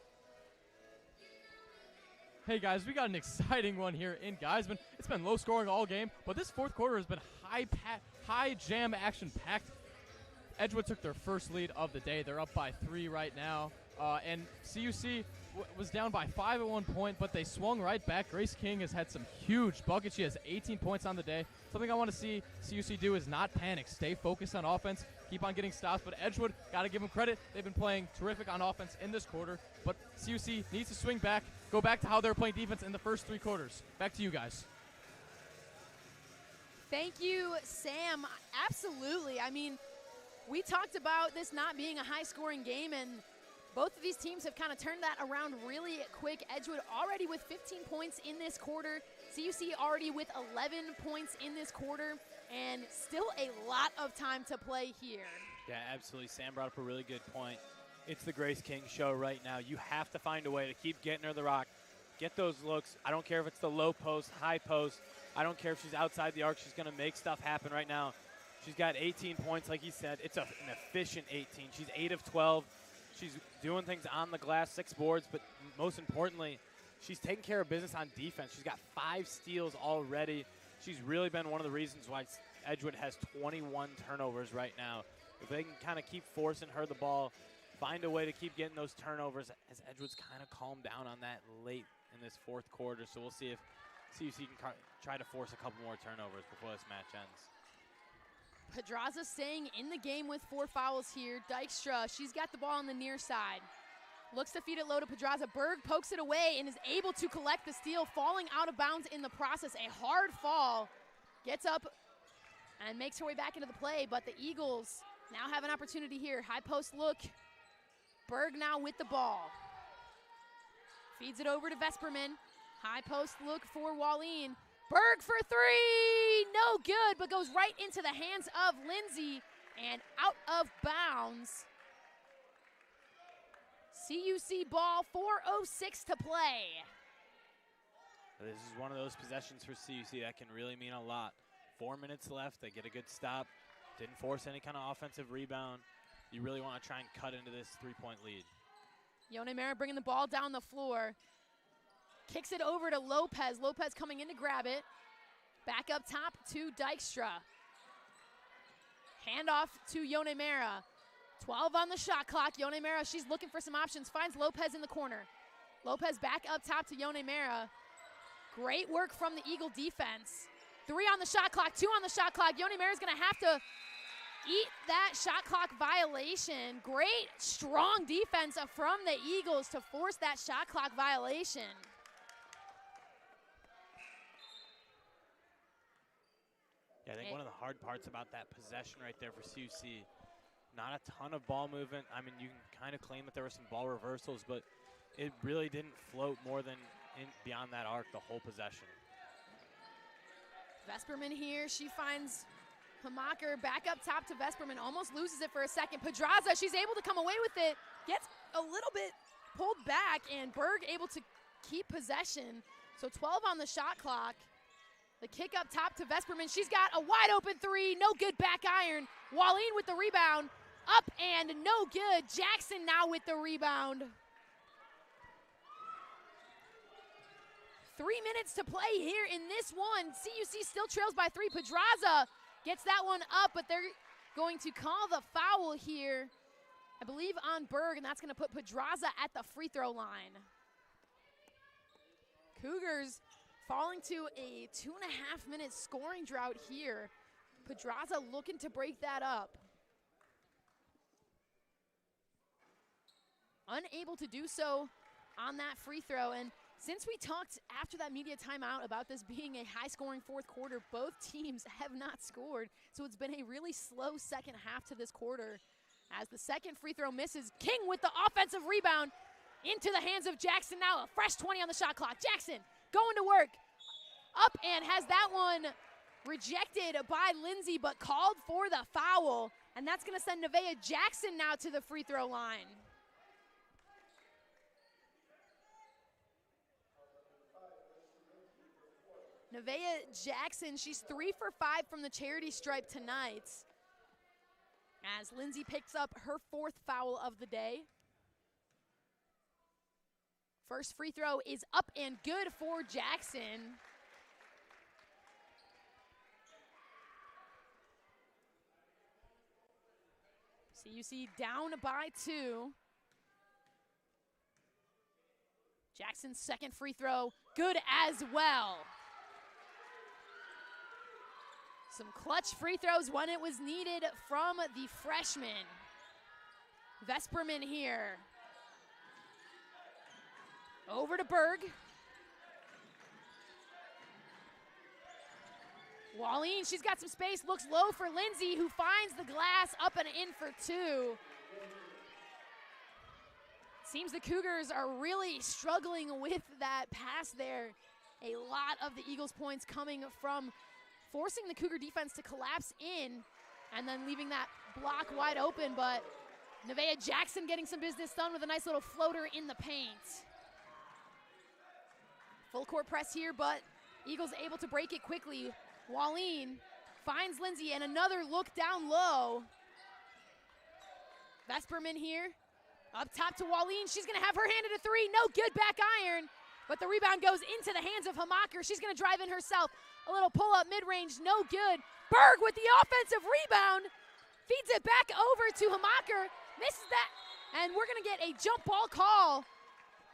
Hey guys, we got an exciting one here in Geisman. It's been low scoring all game, but this fourth quarter has been high jam action packed. Edgewood took their first lead of the day. They're up by 3 right now. And CUC was down by 5 at one point, but they swung right back. Grace King has had some huge buckets. She has 18 points on the day. Something I want to see CUC do is not panic. Stay focused on offense. Keep on getting stops. But Edgewood, got to give them credit. They've been playing terrific on offense in this quarter. But CUC needs to swing back, go back to how they were playing defense in the first 3 quarters. Back to you guys. Thank you, Sam. Absolutely. I mean, we talked about this not being a high-scoring game, and both of these teams have kind of turned that around really quick. Edgewood already with 15 points in this quarter. CUC already with 11 points in this quarter. and still a lot of time to play here. Yeah, absolutely. Sam brought up a really good point. It's the Grace King show right now. You have to find a way to keep getting her the rock, get those looks. I don't care if it's the low post, high post. I don't care if she's outside the arc. She's going to make stuff happen right now. She's got 18 points, like he said. It's an efficient 18. She's 8 of 12. She's doing things on the glass, 6 boards, but most importantly, she's taking care of business on defense. She's got 5 steals already. She's really been one of the reasons why Edgewood has 21 turnovers right now. If they can kind of keep forcing her the ball, find a way to keep getting those turnovers, as Edgewood's kind of calmed down on that late in this 4th quarter. So we'll see if CUC can try to force a couple more turnovers before this match ends. Pedraza staying in the game with 4 fouls here. Dykstra, she's got the ball on the near side. Looks to feed it low to Pedraza. Berg pokes it away and is able to collect the steal, falling out of bounds in the process. A hard fall. Gets up and makes her way back into the play, but the Eagles now have an opportunity here. High post look. Berg now with the ball. Feeds it over to Vesperman. High post look for Wallin. Berg for 3, no good, but goes right into the hands of Lindsay and out of bounds. CUC ball, 4:06 to play. This is one of those possessions for CUC that can really mean a lot. 4 minutes left, they get a good stop, didn't force any kind of offensive rebound. You really want to try and cut into this 3-point lead. Yone Mara bringing the ball down the floor. Kicks it over to Lopez. Lopez coming in to grab it. Back up top to Dykstra. Handoff to Yone Mara. 12 on the shot clock. Yone Mara, she's looking for some options. Finds Lopez in the corner. Lopez back up top to Yone Mara. Great work from the Eagle defense. 3 on the shot clock, 2 on the shot clock. Yone Mara's going to have to eat that shot clock violation. Great, strong defense from the Eagles to force that shot clock violation. Yeah, I think one of the hard parts about that possession right there for CUC, not a ton of ball movement. I mean, you can kind of claim that there were some ball reversals, but it really didn't float more than beyond that arc the whole possession. Vesperman here, she finds Hamaker back up top to Vesperman, almost loses it for a second. Pedraza, she's able to come away with it, gets a little bit pulled back, and Berg able to keep possession. So 12 on the shot clock. The kick up top to Vesperman. She's got a wide open 3, no good back iron. Wallin with the rebound, up and no good. Jackson now with the rebound. 3 minutes to play here in this one. CUC still trails by 3. Pedraza gets that one up, but they're going to call the foul here, I believe, on Berg, and that's going to put Pedraza at the free throw line. Cougars falling to a 2.5-minute scoring drought here. Pedraza looking to break that up. Unable to do so on that free throw. And since we talked after that media timeout about this being a high-scoring 4th quarter, both teams have not scored. So it's been a really slow second half to this quarter. As the second free throw misses, King with the offensive rebound into the hands of Jackson now. A fresh 20 on the shot clock. Jackson going to work, up and has that one rejected by Lindsay, but called for the foul. And that's going to send Nevaeh Jackson now to the free throw line. Nevaeh Jackson, she's 3 for 5 from the charity stripe tonight, as Lindsay picks up her 4th foul of the day. First free throw is up and good for Jackson. CUC down by 2. Jackson's second free throw, good as well. Some clutch free throws when it was needed from the freshman. Vesperman here. Over to Berg. Wallin, she's got some space, looks low for Lindsay, who finds the glass, up and in for 2. Seems the Cougars are really struggling with that pass there. A lot of the Eagles' points coming from forcing the Cougar defense to collapse in and then leaving that block wide open, but Nevaeh Jackson getting some business done with a nice little floater in the paint. Full court press here, but Eagles able to break it quickly. Wallin finds Lindsay, and another look down low. Vesperman here, up top to Wallin. She's gonna have her hand at a three, no good, back iron. But the rebound goes into the hands of Hamaker. She's gonna drive in herself. A little pull-up mid-range, no good. Berg with the offensive rebound. Feeds it back over to Hamaker. Misses that, and we're gonna get a jump ball call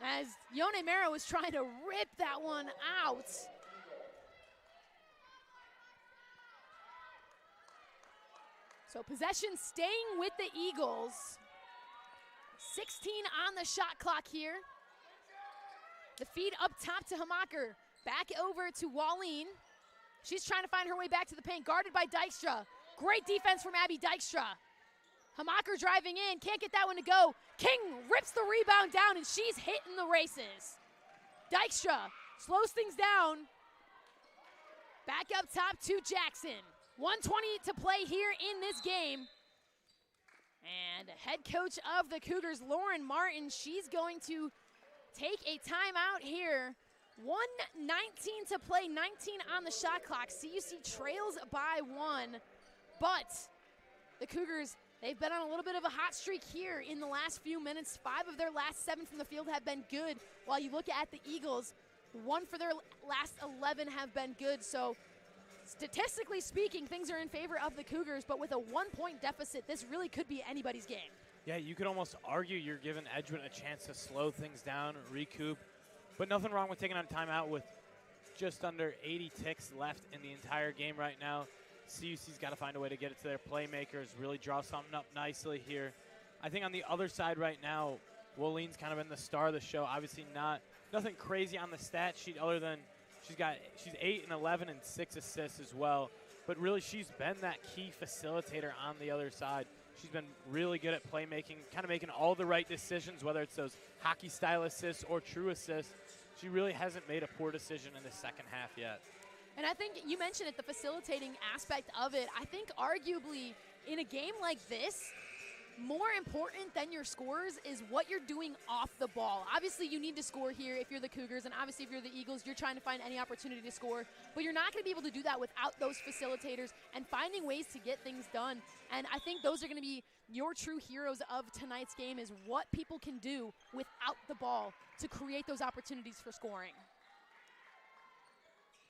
as Yone Mera was trying to rip that one out. So possession staying with the Eagles. 16 on the shot clock here. The feed up top to Hamaker. Back over to Wallin. She's trying to find her way back to the paint, guarded by Dykstra. Great defense from Abby Dykstra. Hamaker driving in, can't get that one to go. King rips the rebound down, and she's hitting the races. Dykstra slows things down. Back up top to Jackson. 1:20 to play here in this game. And head coach of the Cougars, Lauren Martin, she's going to take a timeout here. 1:19 to play, 19 on the shot clock. CUC trails by 1, but the Cougars, they've been on a little bit of a hot streak here in the last few minutes. 5 of their last 7 from the field have been good, while you look at the Eagles, 1 for their last 11 have been good. So statistically speaking, things are in favor of the Cougars, but with a 1-point deficit, this really could be anybody's game. Yeah, you could almost argue you're giving Edgewood a chance to slow things down, recoup, but nothing wrong with taking on timeout with just under 80 ticks left in the entire game right now. CUC's got to find a way to get it to their playmakers, really draw something up nicely here. I think on the other side right now, Wallin's kind of been the star of the show. Obviously nothing crazy on the stat sheet other than she's 8 and 11 and 6 assists as well. But really she's been that key facilitator on the other side. She's been really good at playmaking, kind of making all the right decisions, whether it's those hockey-style assists or true assists. She really hasn't made a poor decision in the second half yet. And I think you mentioned it, the facilitating aspect of it. I think arguably in a game like this, more important than your scores is what you're doing off the ball. Obviously, you need to score here if you're the Cougars, and obviously if you're the Eagles, you're trying to find any opportunity to score. But you're not going to be able to do that without those facilitators and finding ways to get things done. And I think those are going to be your true heroes of tonight's game, is what people can do without the ball to create those opportunities for scoring.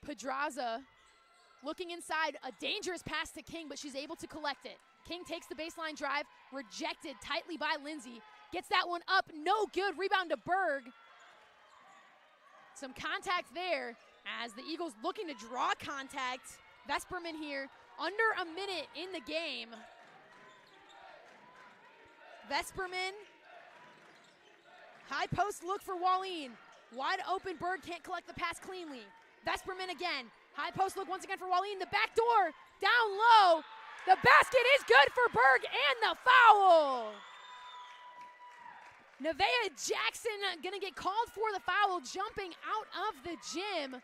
Pedraza looking inside, a dangerous pass to King, but she's able to collect it. King takes the baseline drive, rejected tightly by Lindsay. Gets that one up, no good, rebound to Berg. Some contact there as the Eagles looking to draw contact. Vesperman here, under a minute in the game. Vesperman, high post look for Wallin. Wide open, Berg can't collect the pass cleanly. Vesperman again, high post look once again for Wallin. The back door, down low. The basket is good for Berg, and the foul. Nevaeh Jackson gonna get called for the foul, jumping out of the gym.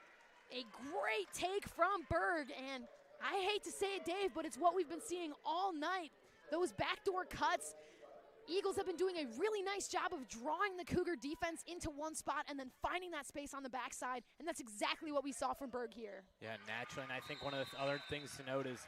A great take from Berg, and I hate to say it, Dave, but it's what we've been seeing all night. Those backdoor cuts. Eagles have been doing a really nice job of drawing the Cougar defense into one spot and then finding that space on the backside, and that's exactly what we saw from Berg here. Yeah, naturally, and I think one of the other things to note is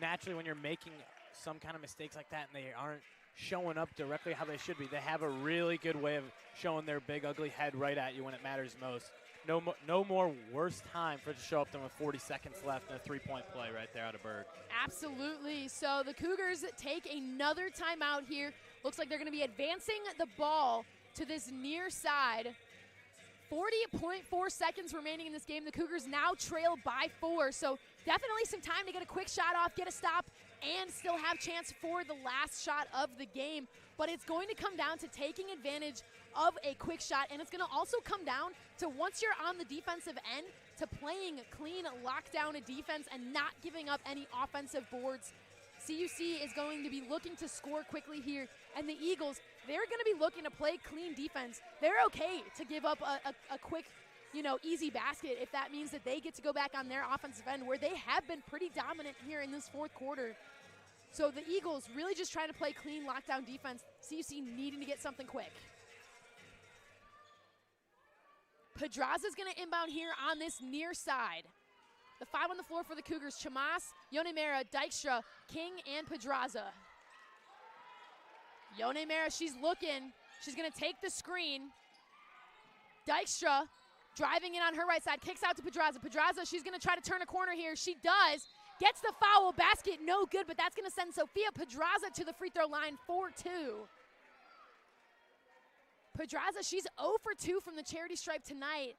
naturally when you're making some kind of mistakes like that and they aren't showing up directly how they should be, they have a really good way of showing their big, ugly head right at you when it matters most. No more worse time for it to show up than with 40 seconds left and a three-point play right there out of Berg. Absolutely. So the Cougars take another timeout here. Looks like they're going to be advancing the ball to this near side. 40.4 seconds remaining in this game. The Cougars now trail by 4. So definitely some time to get a quick shot off, get a stop, and still have chance for the last shot of the game. But it's going to come down to taking advantage of a quick shot, and it's going to also come down to, once you're on the defensive end, to playing clean lockdown defense and not giving up any offensive boards. CUC is going to be looking to score quickly here, and the Eagles, they're going to be looking to play clean defense. They're okay to give up a quick easy basket if that means that they get to go back on their offensive end where they have been pretty dominant here in this fourth quarter. So the Eagles really just trying to play clean lockdown defense. CUC needing to get something quick. Pedraza's going to inbound here on this near side. The 5 on the floor for the Cougars: Chamas, Yonemera, Dykstra, King, and Pedraza. Yonemera, she's looking. She's going to take the screen. Dykstra driving in on her right side, kicks out to Pedraza. Pedraza, she's going to try to turn a corner here. She does. Gets the foul. Basket no good, but that's going to send Sophia Pedraza to the free throw line for 2. Pedraza, she's 0 for 2 from the charity stripe tonight.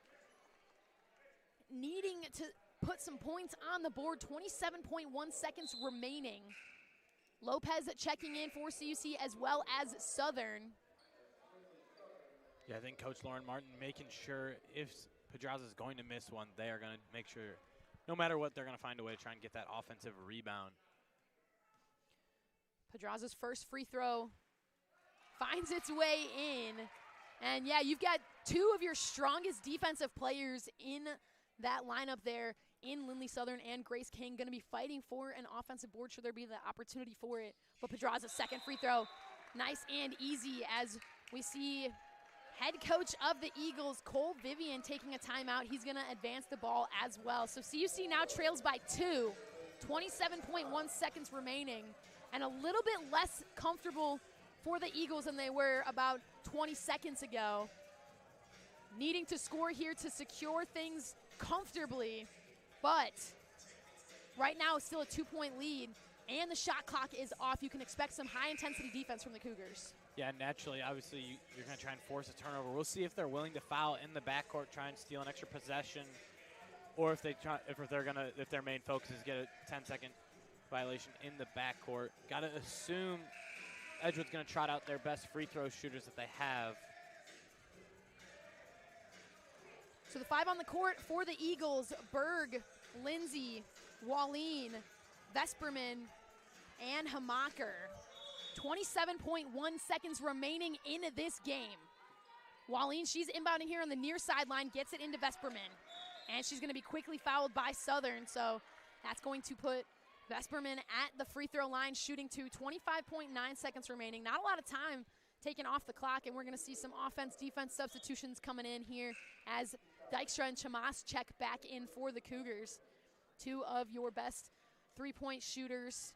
Needing to put some points on the board. 27.1 seconds remaining. Lopez checking in for CUC as well as Southern. Yeah, I think Coach Lauren Martin making sure if Pedraza is going to miss one, they are going to make sure, no matter what, they're going to find a way to try and get that offensive rebound. Pedraza's first free throw finds its way in. And yeah, you've got 2 of your strongest defensive players in that lineup there in Lindley Southern and Grace King, going to be fighting for an offensive board should there be the opportunity for it. But Pedraza's second free throw, nice and easy, as we see head coach of the Eagles, Cole Vivian, taking a timeout. He's going to advance the ball as well. So CUC now trails by 2, 27.1 seconds remaining, and a little bit less comfortable for the Eagles than they were about 20 seconds ago. Needing to score here to secure things comfortably, but right now it's still a 2-point lead, and the shot clock is off. You can expect some high-intensity defense from the Cougars. Yeah, naturally, obviously, you're going to try and force a turnover. We'll see if they're willing to foul in the backcourt, try and steal an extra possession, or if their main focus is get a 10-second violation in the backcourt. Got to assume Edgewood's going to trot out their best free throw shooters that they have. So the 5 on the court for the Eagles: Berg, Lindsay, Wallin, Vesperman, and Hamaker. 27.1 seconds remaining in this game. Wallin, she's inbounding here on the near sideline, gets it into Vesperman. And she's going to be quickly fouled by Southern, so that's going to put Vesperman at the free throw line, shooting to 25.9 seconds remaining. Not a lot of time taken off the clock, and we're going to see some offense-defense substitutions coming in here as Dykstra and Chamas check back in for the Cougars. 2 of your best three-point shooters.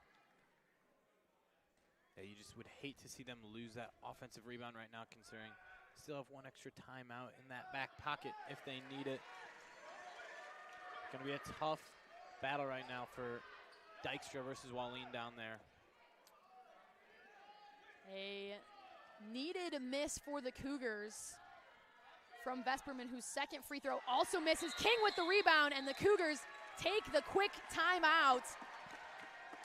Yeah, you just would hate to see them lose that offensive rebound right now, considering still have 1 extra timeout in that back pocket if they need it. Going to be a tough battle right now for Dykstra versus Wallin down there. A needed miss for the Cougars from Vesperman, whose second free throw also misses. King with the rebound, and the Cougars take the quick timeout.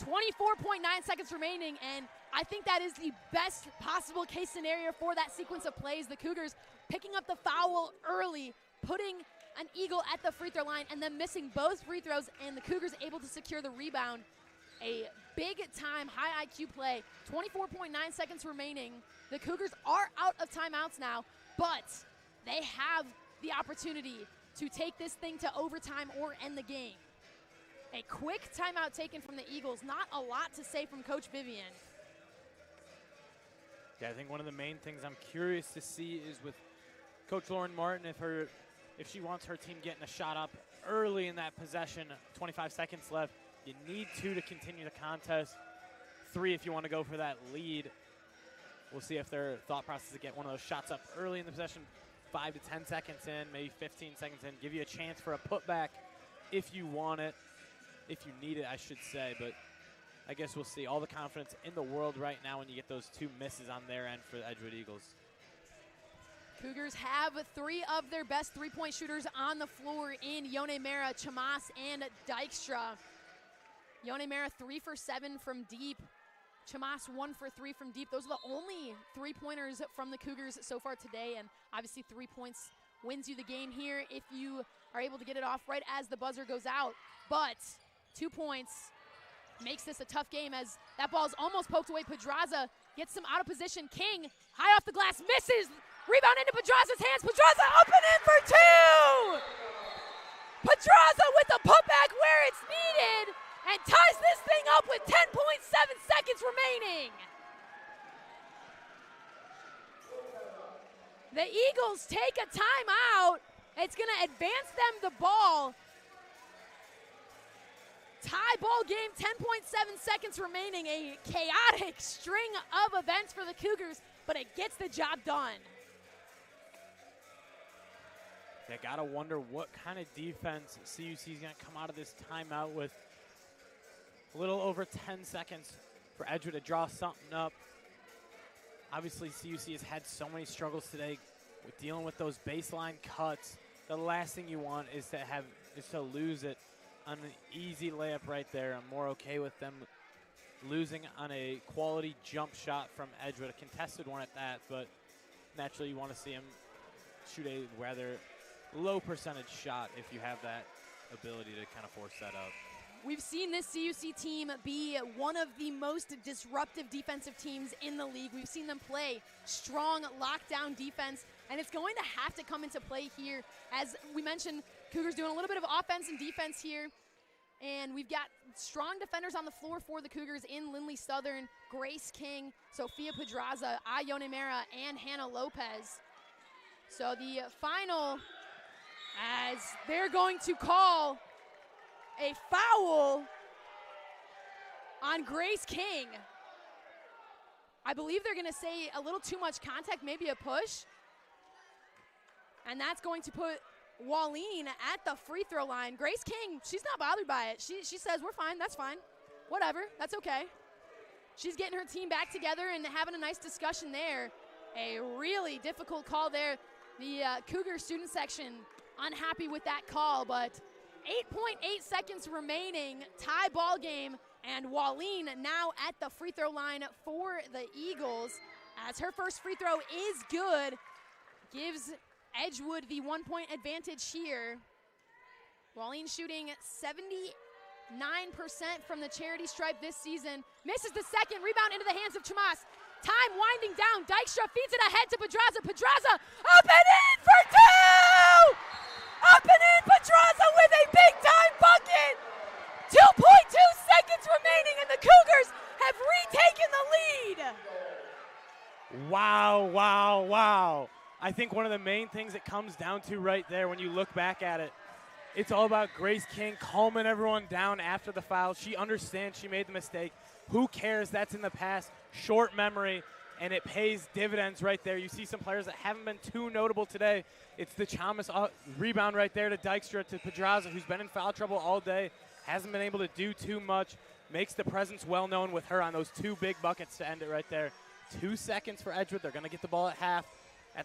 24.9 seconds remaining, and I think that is the best possible case scenario for that sequence of plays. The Cougars picking up the foul early, putting an Eagle at the free throw line, and then missing both free throws, and the Cougars able to secure the rebound. A big-time, high IQ play. 24.9 seconds remaining. The Cougars are out of timeouts now, but they have the opportunity to take this thing to overtime or end the game. A quick timeout taken from the Eagles. Not a lot to say from Coach Vivian. Yeah, I think one of the main things I'm curious to see is with Coach Lauren Martin, if she wants her team getting a shot up early in that possession. 25 seconds left. You need 2 to continue the contest. 3 if you want to go for that lead. We'll see if their thought process is to get one of those shots up early in the possession, 5 to 10 seconds in, maybe 15 seconds in, give you a chance for a putback if you want it, if you need it, I should say. But I guess we'll see. All the confidence in the world right now when you get those 2 misses on their end for the Edgewood Eagles. Cougars have 3 of their best three-point shooters on the floor in Yonemera, Chamas, and Dykstra. Yonemera 3 for 7 from deep. Chamas 1 for 3 from deep. Those are the only 3-pointers from the Cougars so far today, and obviously 3 points wins you the game here if you are able to get it off right as the buzzer goes out. But 2 points makes this a tough game as that ball's almost poked away. Pedraza gets some out of position. King, high off the glass, misses Rebound into Pedraza's hands. Pedraza up and in for two! Pedraza with the putback where it's needed and ties this thing up with 10.7 seconds remaining. The Eagles take a timeout. It's going to advance them the ball. Tie ball game, 10.7 seconds remaining. A chaotic string of events for the Cougars, but it gets the job done. You gotta wonder what kind of defense CUC is gonna come out of this timeout with. A little over 10 seconds for Edgewood to draw something up. Obviously, CUC has had so many struggles today with dealing with those baseline cuts. The last thing you want is to lose it on an easy layup right there. I'm more okay with them losing on a quality jump shot from Edgewood, a contested one at that, but naturally you want to see him shoot a rather low percentage shot if you have that ability to kind of force that up. We've seen this CUC team be one of the most disruptive defensive teams in the league. We've seen them play strong lockdown defense, and it's going to have to come into play here. As we mentioned, Cougars doing a little bit of offense and defense here, and we've got strong defenders on the floor for the Cougars in Lindley Southern, Grace King, Sophia Pedraza, Ione Mera, and Hannah Lopez. So the final, as they're going to call a foul on Grace King. I believe they're going to say a little too much contact, maybe a push. And that's going to put Wallene at the free throw line. Grace King, she's not bothered by it. She says, we're fine, that's fine. Whatever, that's okay. She's getting her team back together and having a nice discussion there. A really difficult call there. The Cougar student section unhappy with that call, but 8.8 seconds remaining, tie ball game, and Wallene now at the free throw line for the Eagles. As her first free throw is good, gives Edgewood the 1 point advantage here. Wallene shooting 79% from the charity stripe this season. Misses the second, rebound into the hands of Chamas. Time winding down, Dykstra feeds it ahead to Pedraza. Pedraza up and in for two! Up and in, Pedraza with a big-time bucket! 2.2 seconds remaining, and the Cougars have retaken the lead! Wow, wow, wow. I think one of the main things it comes down to right there when you look back at it, it's all about Grace King calming everyone down after the foul. She understands she made the mistake. Who cares? That's in the past. Short memory, and it pays dividends right there. You see some players that haven't been too notable today. It's the Chamas rebound right there to Dykstra, to Pedraza, who's been in foul trouble all day, hasn't been able to do too much, makes the presence well known with her on those two big buckets to end it right there. 2 seconds for Edgewood. They're going to get the ball at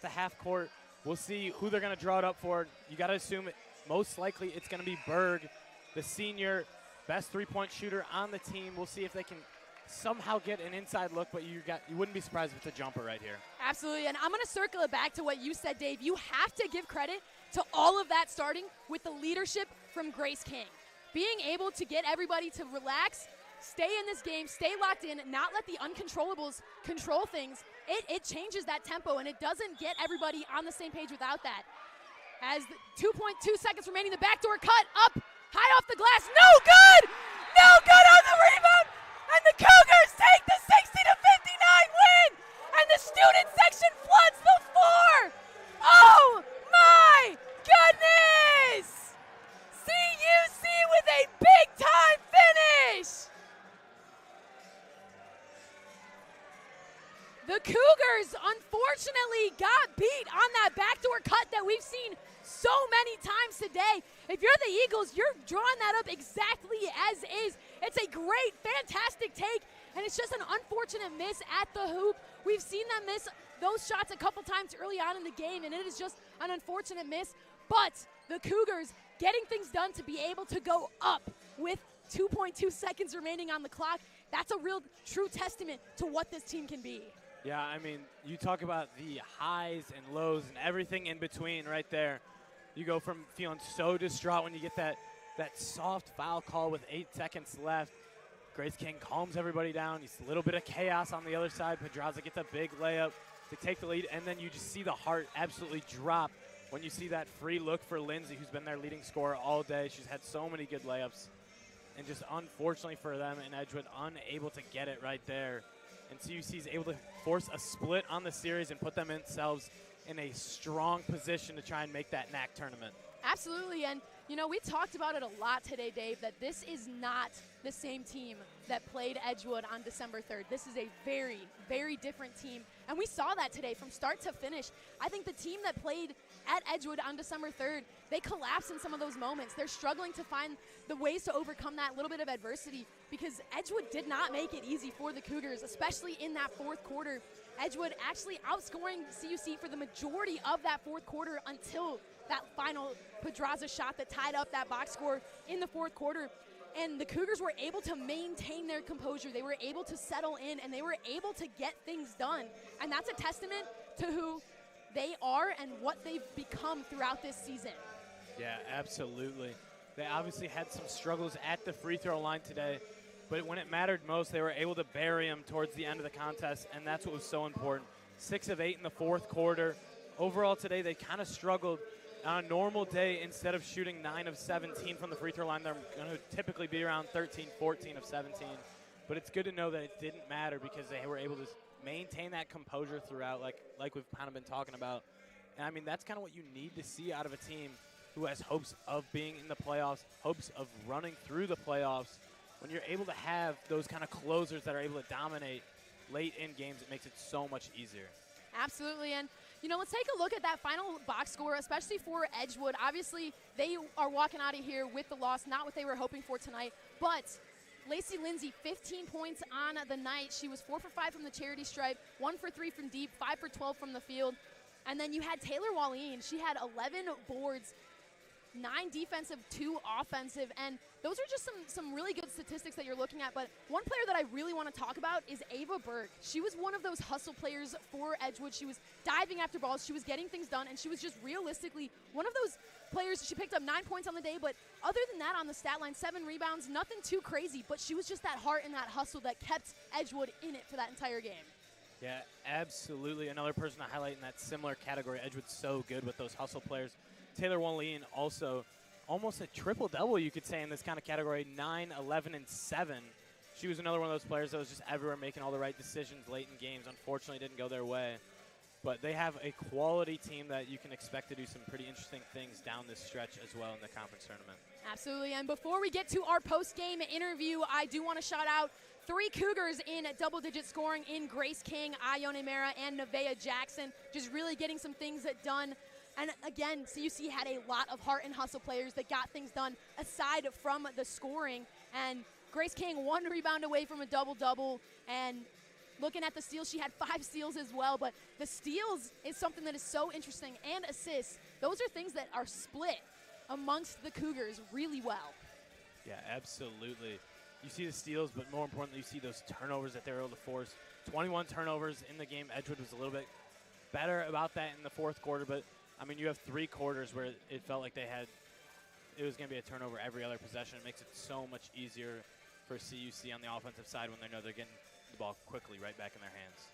the half court. We'll see who they're going to draw it up for. You got to assume most likely it's going to be Berg, the senior, best three-point shooter on the team. We'll see if they can somehow get an inside look, but you wouldn't be surprised with the jumper right here. Absolutely, and I'm going to circle it back to what you said, Dave. You have to give credit to all of that, starting with the leadership from Grace King. Being able to get everybody to relax, stay in this game, stay locked in, not let the uncontrollables control things. It changes that tempo, and it doesn't get everybody on the same page without that. As 2.2 seconds remaining, the backdoor cut up, high off the glass, no good! No good on the rebound! And the Cougars take the 60-59 win! And the student section floods the floor! Oh my goodness! CUC with a big-time finish! The Cougars unfortunately got beat on that backdoor cut that we've seen so many times today. If you're the Eagles, you're drawing that up exactly as is. It's a great, fantastic take, and it's just an unfortunate miss at the hoop. We've seen them miss those shots a couple times early on in the game, and it is just an unfortunate miss. But the Cougars getting things done to be able to go up with 2.2 seconds remaining on the clock, that's a real true testament to what this team can be. Yeah, I mean, you talk about the highs and lows and everything in between right there. You go from feeling so distraught when you get that soft foul call with 8 seconds left. Grace King calms everybody down. He's a little bit of chaos on the other side. Pedraza gets a big layup. to take the lead, and then you just see the heart absolutely drop when you see that free look for Lindsay, who's been their leading scorer all day. She's had so many good layups, and just unfortunately for them in Edgewood, unable to get it right there. And CUC is able to force a split on the series and put themselves in a strong position to try and make that NAC tournament. Absolutely, and you know, we talked about it a lot today, Dave, that this is not the same team that played Edgewood on December 3rd. This is a very, very different team, and we saw that today from start to finish. I think the team that played at Edgewood on December 3rd, they collapsed in some of those moments. They're struggling to find the ways to overcome that little bit of adversity because Edgewood did not make it easy for the Cougars, especially in that fourth quarter. Edgewood actually outscoring CUC for the majority of that fourth quarter until that final Pedraza shot that tied up that box score in the fourth quarter. And the Cougars were able to maintain their composure. They were able to settle in, and they were able to get things done. And that's a testament to who they are and what they've become throughout this season. Yeah, absolutely. They obviously had some struggles at the free throw line today, but when it mattered most, they were able to bury them towards the end of the contest, and that's what was so important. 6 of 8 in the fourth quarter. Overall today, they kind of struggled. On a normal day, instead of shooting 9 of 17 from the free throw line, they're going to typically be around 13, 14 of 17. But it's good to know that it didn't matter because they were able to maintain that composure throughout, like we've kind of been talking about. And, I mean, that's kind of what you need to see out of a team who has hopes of being in the playoffs, hopes of running through the playoffs. When you're able to have those kind of closers that are able to dominate late in games, it makes it so much easier. Absolutely, and you know, let's take a look at that final box score, especially for Edgewood. Obviously, they are walking out of here with the loss, not what they were hoping for tonight, but Lacey Lindsay, 15 points on the night. She was 4 for 5 from the charity stripe, 1 for 3 from deep, 5 for 12 from the field. And then you had Taylor Walleen. She had 11 boards, 9 defensive, 2 offensive, and those are just some really good statistics that you're looking at. But one player that I really want to talk about is Ava Burke. She was one of those hustle players for Edgewood. She was diving after balls, she was getting things done, and she was just realistically one of those players. She picked up 9 points on the day, but other than that on the stat line, 7 rebounds, nothing too crazy, but she was just that heart and that hustle that kept Edgewood in it for that entire game. Yeah, absolutely. Another person to highlight in that similar category. Edgewood's so good with those hustle players. Taylor Walleen also almost a triple-double, you could say, in this kind of category, 9, 11, and 7. She was another one of those players that was just everywhere making all the right decisions late in games. Unfortunately, didn't go their way. But they have a quality team that you can expect to do some pretty interesting things down this stretch as well in the conference tournament. Absolutely, and before we get to our post-game interview, I do want to shout out 3 Cougars in double-digit scoring in Grace King, Ione Mara, and Nevaeh Jackson, just really getting some things done. And again, CUC had a lot of heart and hustle players that got things done aside from the scoring. And Grace King 1 rebound away from a double-double. And looking at the steals, she had 5 steals as well. But the steals is something that is so interesting. And assists, those are things that are split amongst the Cougars really well. Yeah, absolutely. You see the steals, but more importantly, you see those turnovers that they were able to force. 21 turnovers in the game. Edgewood was a little bit better about that in the fourth quarter, but I mean, you have 3 quarters where it felt like it was going to be a turnover every other possession. It makes it so much easier for CUC on the offensive side when they know they're getting the ball quickly right back in their hands.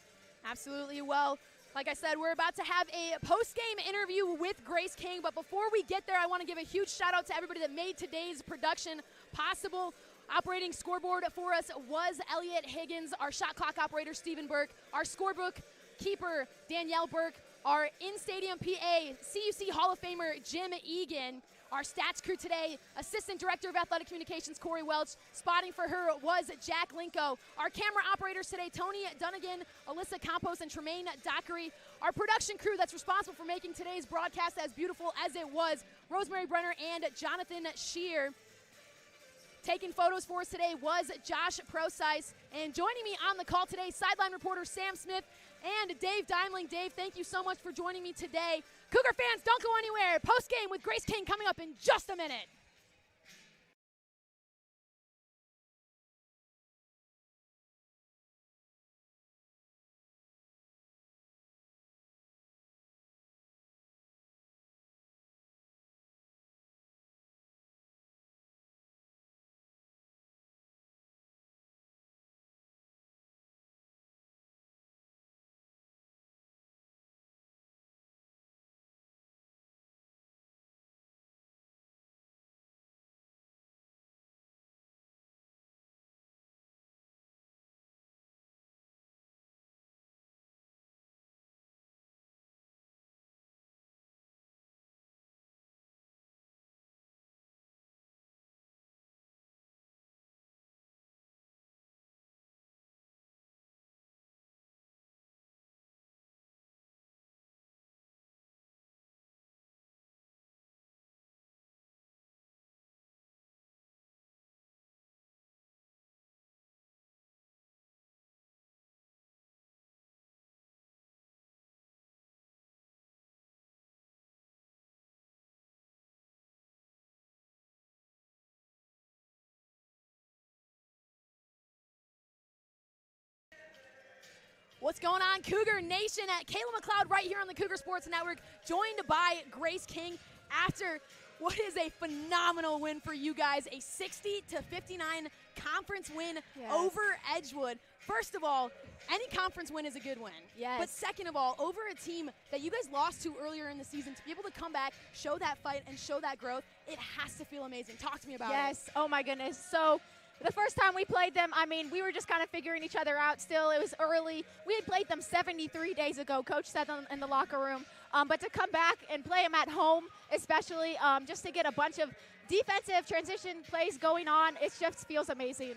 Absolutely. Well, like I said, we're about to have a post-game interview with Grace King, but before we get there, I want to give a huge shout-out to everybody that made today's production possible. Operating scoreboard for us was Elliot Higgins, our shot clock operator, Stephen Burke, our scorebook keeper, Danielle Burke, our in-stadium PA, CUC Hall of Famer, Jim Egan. Our stats crew today, Assistant Director of Athletic Communications, Corey Welch. Spotting for her was Jack Linko. Our camera operators today, Tony Dunnigan, Alyssa Campos, and Tremaine Dockery. Our production crew that's responsible for making today's broadcast as beautiful as it was, Rosemary Brenner and Jonathan Shear. Taking photos for us today was Josh Procyse. And joining me on the call today, sideline reporter Sam Smith and Dave Dimling. Dave, thank you so much for joining me today. Cougar fans, don't go anywhere. Post-game with Grace King coming up in just a minute. What's going on, Cougar Nation? At Kayla McLeod right here on the Cougar Sports Network, joined by Grace King after what is a phenomenal win for you guys, a 60-59 conference win over Edgewood. First of all, any conference win is a good win. Yes. But second of all, over a team that you guys lost to earlier in the season, to be able to come back, show that fight, and show that growth, it has to feel amazing. Talk to me about it. Yes. Oh, my goodness. So the first time we played them, I mean, we were just kind of figuring each other out still. It was early. We had played them 73 days ago, Coach said in the locker room. But to come back and play them at home, especially just to get a bunch of defensive transition plays going on, it just feels amazing.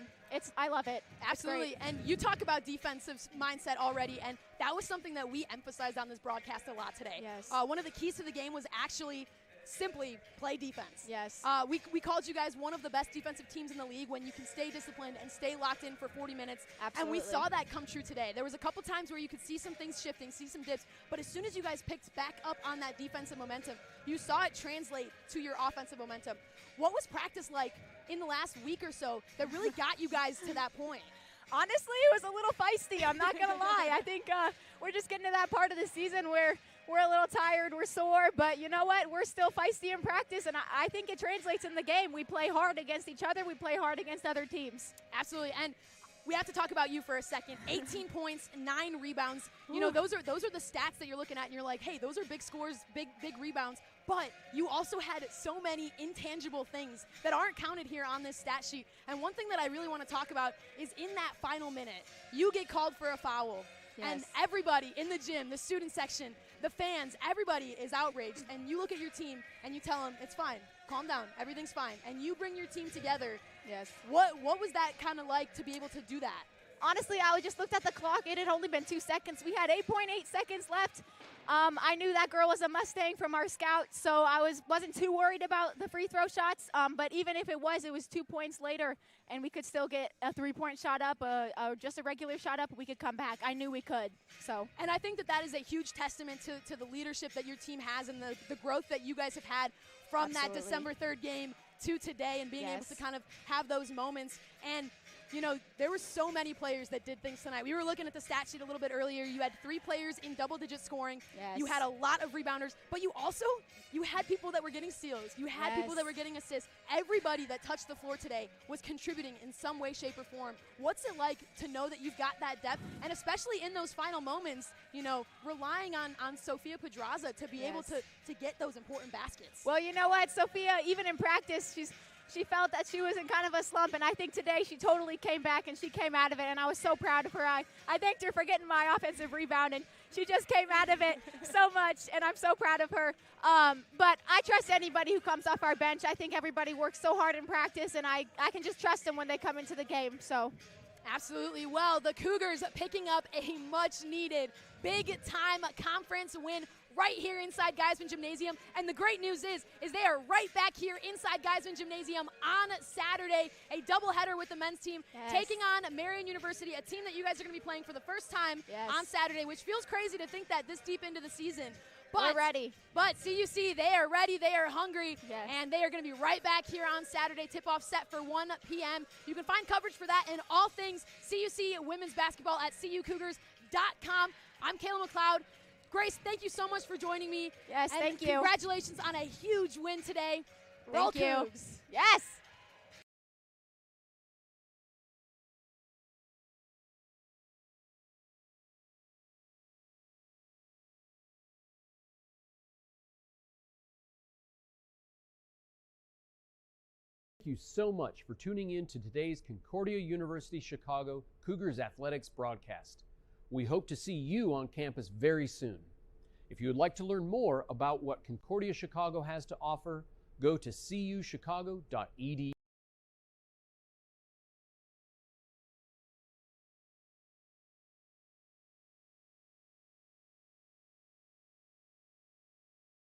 I love it. Absolutely. And you talk about defensive mindset already, and that was something that we emphasized on this broadcast a lot today. Yes. One of the keys to the game was actually simply play defense. Yes. We called you guys one of the best defensive teams in the league when you can stay disciplined and stay locked in for 40 minutes. Absolutely. And we saw that come true today. There was a couple times where you could see some things shifting, see some dips, but as soon as you guys picked back up on that defensive momentum, you saw it translate to your offensive momentum. What was practice like in the last week or so that really got you guys to that point? Honestly, it was a little feisty. I'm not going to lie. I think we're just getting to that part of the season where we're a little tired, we're sore, but you know what? We're still feisty in practice, and I think it translates in the game. We play hard against each other. We play hard against other teams. Absolutely. And we have to talk about you for a second. 18 points, 9 rebounds. You know, those are the stats that you're looking at, and you're like, hey, those are big scores, big rebounds. But you also had so many intangible things that aren't counted here on this stat sheet. And one thing that I really want to talk about is in that final minute, you get called for a foul. Yes. And everybody in the gym, the student section, the fans, everybody is outraged. And you look at your team and you tell them, it's fine, calm down, everything's fine. And you bring your team together. Yes. What was that kind of like to be able to do that? Honestly, I just looked at the clock. It had only been 2 seconds. We had 8.8 seconds left. I knew that girl was a Mustang from our scout, so I wasn't too worried about the free throw shots. But even if it was 2 points later, and we could still get a 3-point shot up, or just a regular shot up, we could come back. I knew we could. So. And I think that is a huge testament to the leadership that your team has and the growth that you guys have had from Absolutely. that December 3rd game to today, and being able to kind of have those moments. And you know, there were so many players that did things tonight. We were looking at the stat sheet a little bit earlier. You had 3 players in double-digit scoring. Yes. You had a lot of rebounders, but you had people that were getting steals. You had people that were getting assists. Everybody that touched the floor today was contributing in some way, shape, or form. What's it like to know that you've got that depth, and especially in those final moments, you know, relying on Sophia Pedraza to be able to get those important baskets? Well, you know what, Sophia, even in practice, she felt that she was in kind of a slump, and I think today she totally came back and she came out of it, and I was so proud of her. I thanked her for getting my offensive rebound, and she just came out of it so much, and I'm so proud of her. But I trust anybody who comes off our bench. I think everybody works so hard in practice, and I can just trust them when they come into the game. So. Absolutely. Well, the Cougars picking up a much-needed big-time conference win right here inside Geisman Gymnasium. And the great news is they are right back here inside Geisman Gymnasium on Saturday, a doubleheader with the men's team, taking on Marian University, a team that you guys are going to be playing for the first time on Saturday, which feels crazy to think that this deep into the season. But, we're ready. But CUC, they are ready, they are hungry, and they are going to be right back here on Saturday. Tip-off set for 1 p.m. You can find coverage for that and all things CUC women's basketball at cucougars.com. I'm Kayla McLeod. Grace, thank you so much for joining me. Yes, and thank you. Congratulations on a huge win today. Roll Thank you. Cougs. Yes. Thank you so much for tuning in to today's Concordia University Chicago Cougars Athletics broadcast. We hope to see you on campus very soon. If you would like to learn more about what Concordia Chicago has to offer, go to cuchicago.edu.